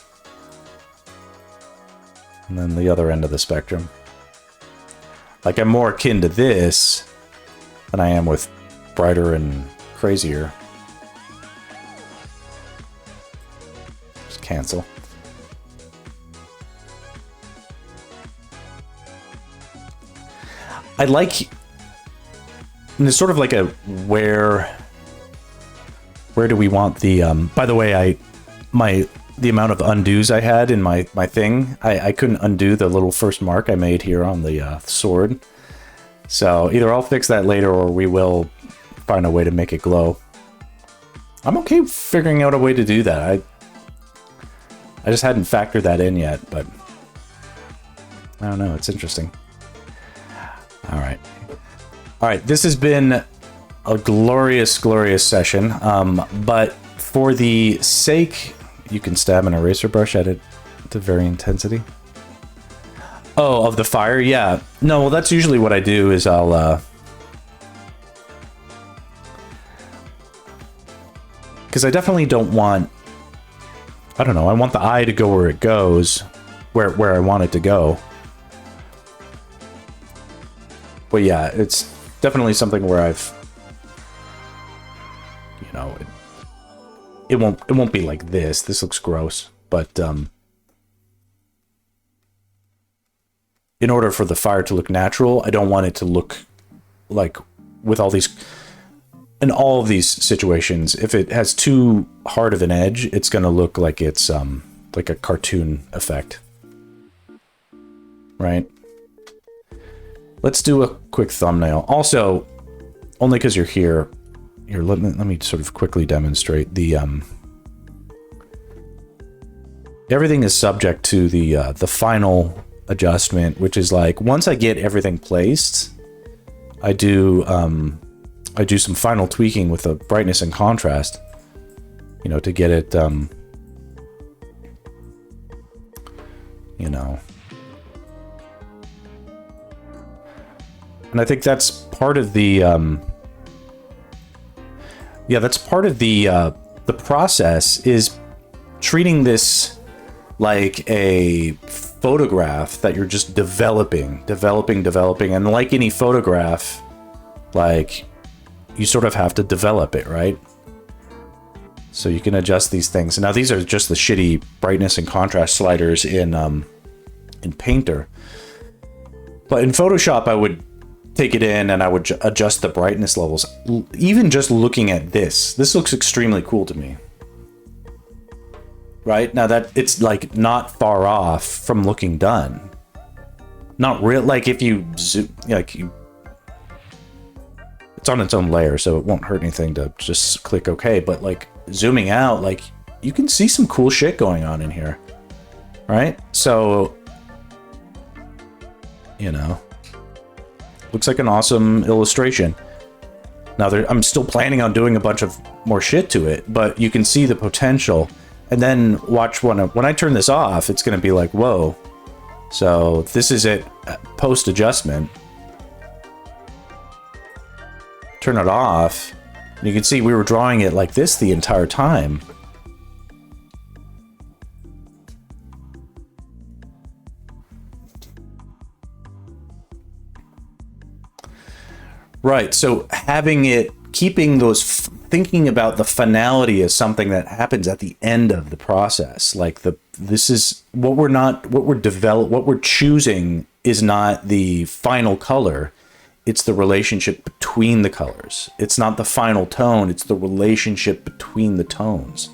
And then the other end of the spectrum. Like, I'm more akin to this than I am with brighter and crazier. Just cancel. I like... And it's sort of like a where do we want the... by the way, the amount of undos I had in my thing, I couldn't undo the little first mark I made here on the sword. So either I'll fix that later or we will find a way to make it glow. I'm okay figuring out a way to do that. I just hadn't factored that in yet, but I don't know. It's interesting. All right. All right. This has been a glorious, glorious session. But for the sake... You can stab an eraser brush at it to vary intensity. Oh, of the fire? Yeah. No, well, that's usually what I do is I'll... Because I definitely don't want... I don't know, I want the eye to go where it goes. Where I want it to go. But yeah, it's definitely something where I've... You know... It won't be like this. This looks gross, but in order for the fire to look natural, I don't want it to look like with all these in all of these situations. If it has too hard of an edge, it's going to look like it's like a cartoon effect. Right? Let's do a quick thumbnail. Also, only because you're here. Here, let me sort of quickly demonstrate the everything is subject to the final adjustment, which is like once I get everything placed, I do some final tweaking with the brightness and contrast, you know, to get it you know. And I think that's part of the yeah, that's part of the process, is treating this like a photograph that you're just developing. And like any photograph, like, you sort of have to develop it, right? So you can adjust these things. Now, these are just the shitty brightness and contrast sliders in Painter. But in Photoshop, I would take it in and I would adjust the brightness levels. Even just looking at this looks extremely cool to me. Right? Now that it's like not far off from looking done. Not real, like if you zoom, like it's on its own layer, so it won't hurt anything to just click OK, but like zooming out, like you can see some cool shit going on in here. Right? So, you know, looks like an awesome illustration. Now, I'm still planning on doing a bunch of more shit to it, but you can see the potential. And then watch when I turn this off, it's going to be like, whoa. So this is it post-adjustment. Turn it off. And you can see we were drawing it like this the entire time. Right. So having it, keeping those, thinking about the finality as something that happens at the end of the process. Like this is what we're choosing is not the final color. It's the relationship between the colors. It's not the final tone. It's the relationship between the tones.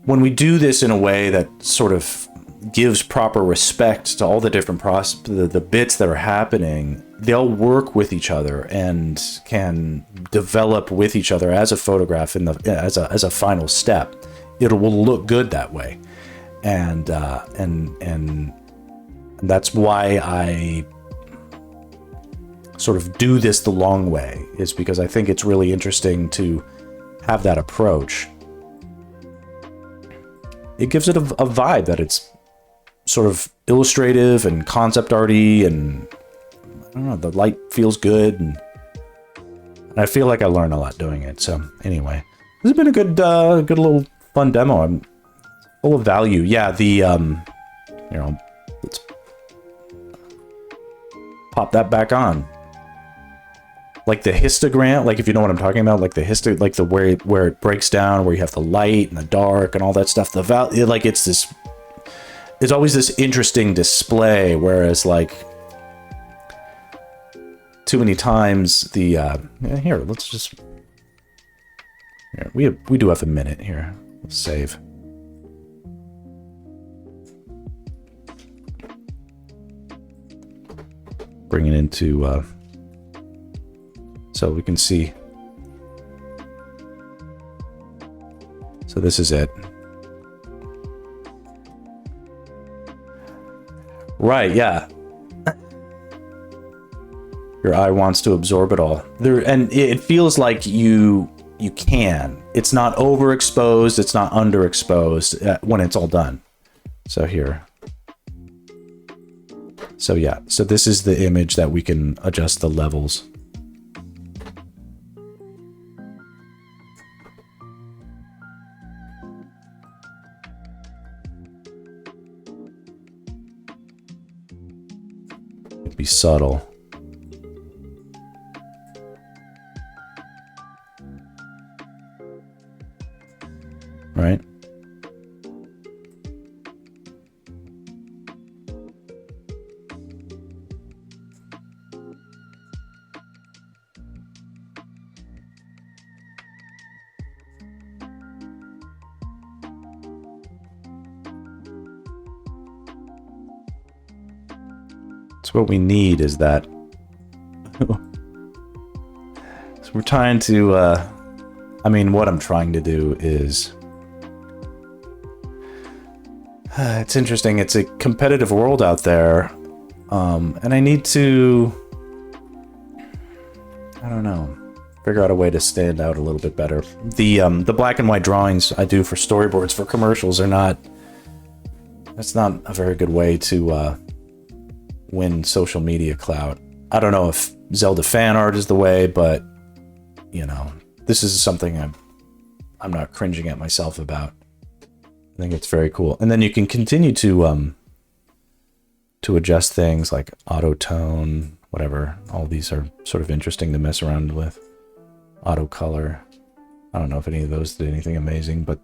When we do this in a way that sort of gives proper respect to all the different the bits that are happening, they'll work with each other and can develop with each other as a photograph as a final step. It will look good that way, and that's why I sort of do this the long way, is because I think it's really interesting to have that approach. It gives it a vibe that it's sort of illustrative and concept arty, and I don't know, the light feels good, and I feel like I learned a lot doing it. So anyway, this has been a good little fun demo. I'm full of value. Yeah, let's pop that back on. Like the histogram, like if you know what I'm talking about, like the where it breaks down, where you have the light and the dark and all that stuff. It's always this interesting display, whereas like too many times here, let's just, here, we do have a minute here. Let's save. Bring it into so we can see. So this is it. Right, yeah. Your eye wants to absorb it all. And it feels like you can. It's not overexposed, it's not underexposed when it's all done. So here. So yeah, so this is the image that we can adjust the levels. Be subtle. Right? So what we need is that. So we're trying to, what I'm trying to do is, it's interesting. It's a competitive world out there. And I need to, I don't know, figure out a way to stand out a little bit better. The black and white drawings I do for storyboards for commercials that's not a very good way to, win social media clout. I don't know if Zelda fan art is the way, but this is something I'm not cringing at myself about. I think it's very cool. And then you can continue to adjust things like auto tone, whatever. All these are sort of interesting to mess around with. Auto color. I don't know if any of those did anything amazing, but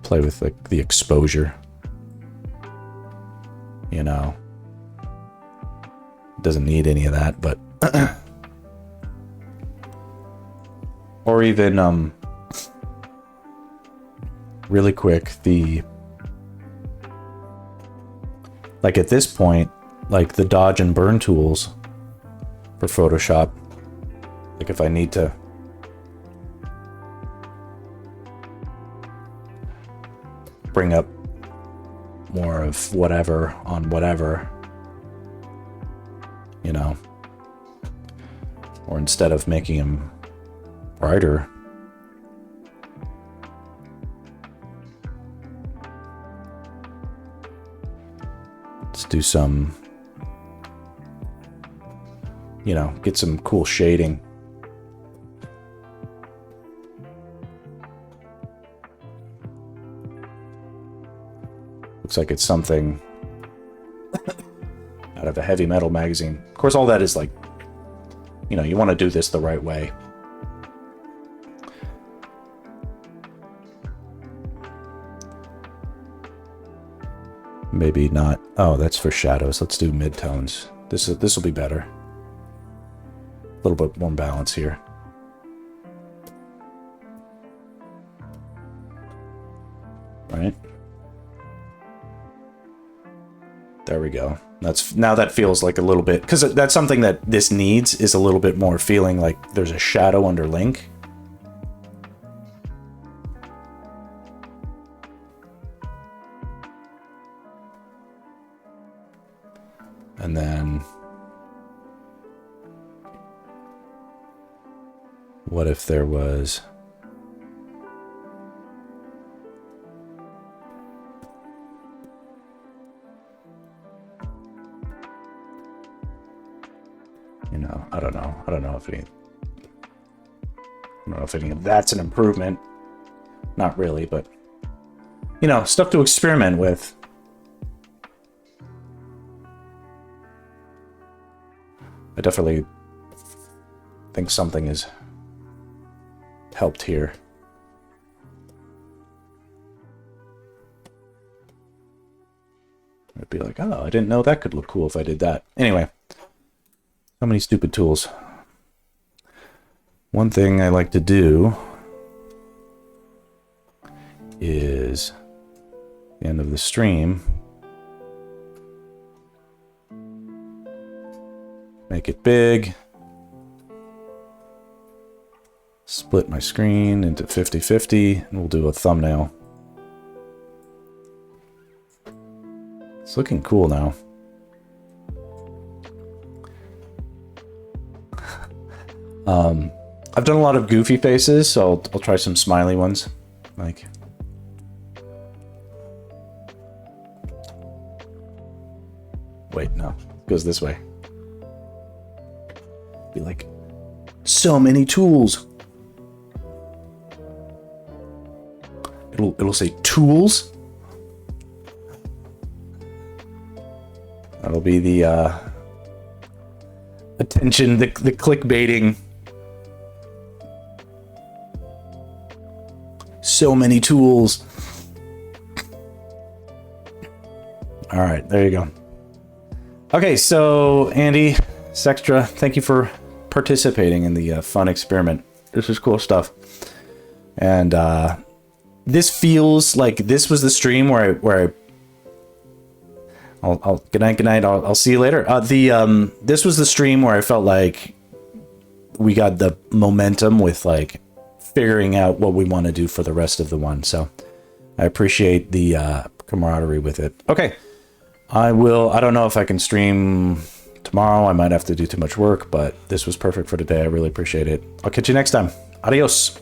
play with the exposure, doesn't need any of that, but or even really quick, like at this point, like the dodge and burn tools for Photoshop, like if I need to bring up more of whatever on whatever, or instead of making him brighter, let's do some, get some cool shading. Looks like it's something out of a heavy metal magazine. Of course, all that is like, you know, you want to do this the right way. Maybe not. Oh, that's for shadows. Let's do midtones. This will be better. A little bit more balance here. Right? There we go. Now that feels like a little bit, because that's something that this needs, is a little bit more feeling like there's a shadow under Link. And then what if there was I don't know. I don't know if any of that's an improvement. Not really, but you know, stuff to experiment with. I definitely think something has helped here. I'd be like, oh, I didn't know that could look cool if I did that. Anyway, so many stupid tools. One thing I like to do is the end of the stream, make it big, split my screen into 50-50, and we'll do a thumbnail. It's looking cool now. I've done a lot of goofy faces, so I'll try some smiley ones. Like, wait, no, it goes this way. Be like, so many tools. It'll say tools. That'll be the attention, the clickbaiting. So many tools. All right, there you go. Okay, so Andy Sextra, thank you for participating in the fun experiment. This is cool stuff. And this feels like this was the stream where I'll good night. I'll see you later. This was the stream where I felt like we got the momentum with like figuring out what we want to do for the rest of the one. So I appreciate the camaraderie with it. Okay, I don't know if I can stream tomorrow. I might have to do too much work, but this was perfect for today. I really appreciate it. I'll catch you next time. Adios.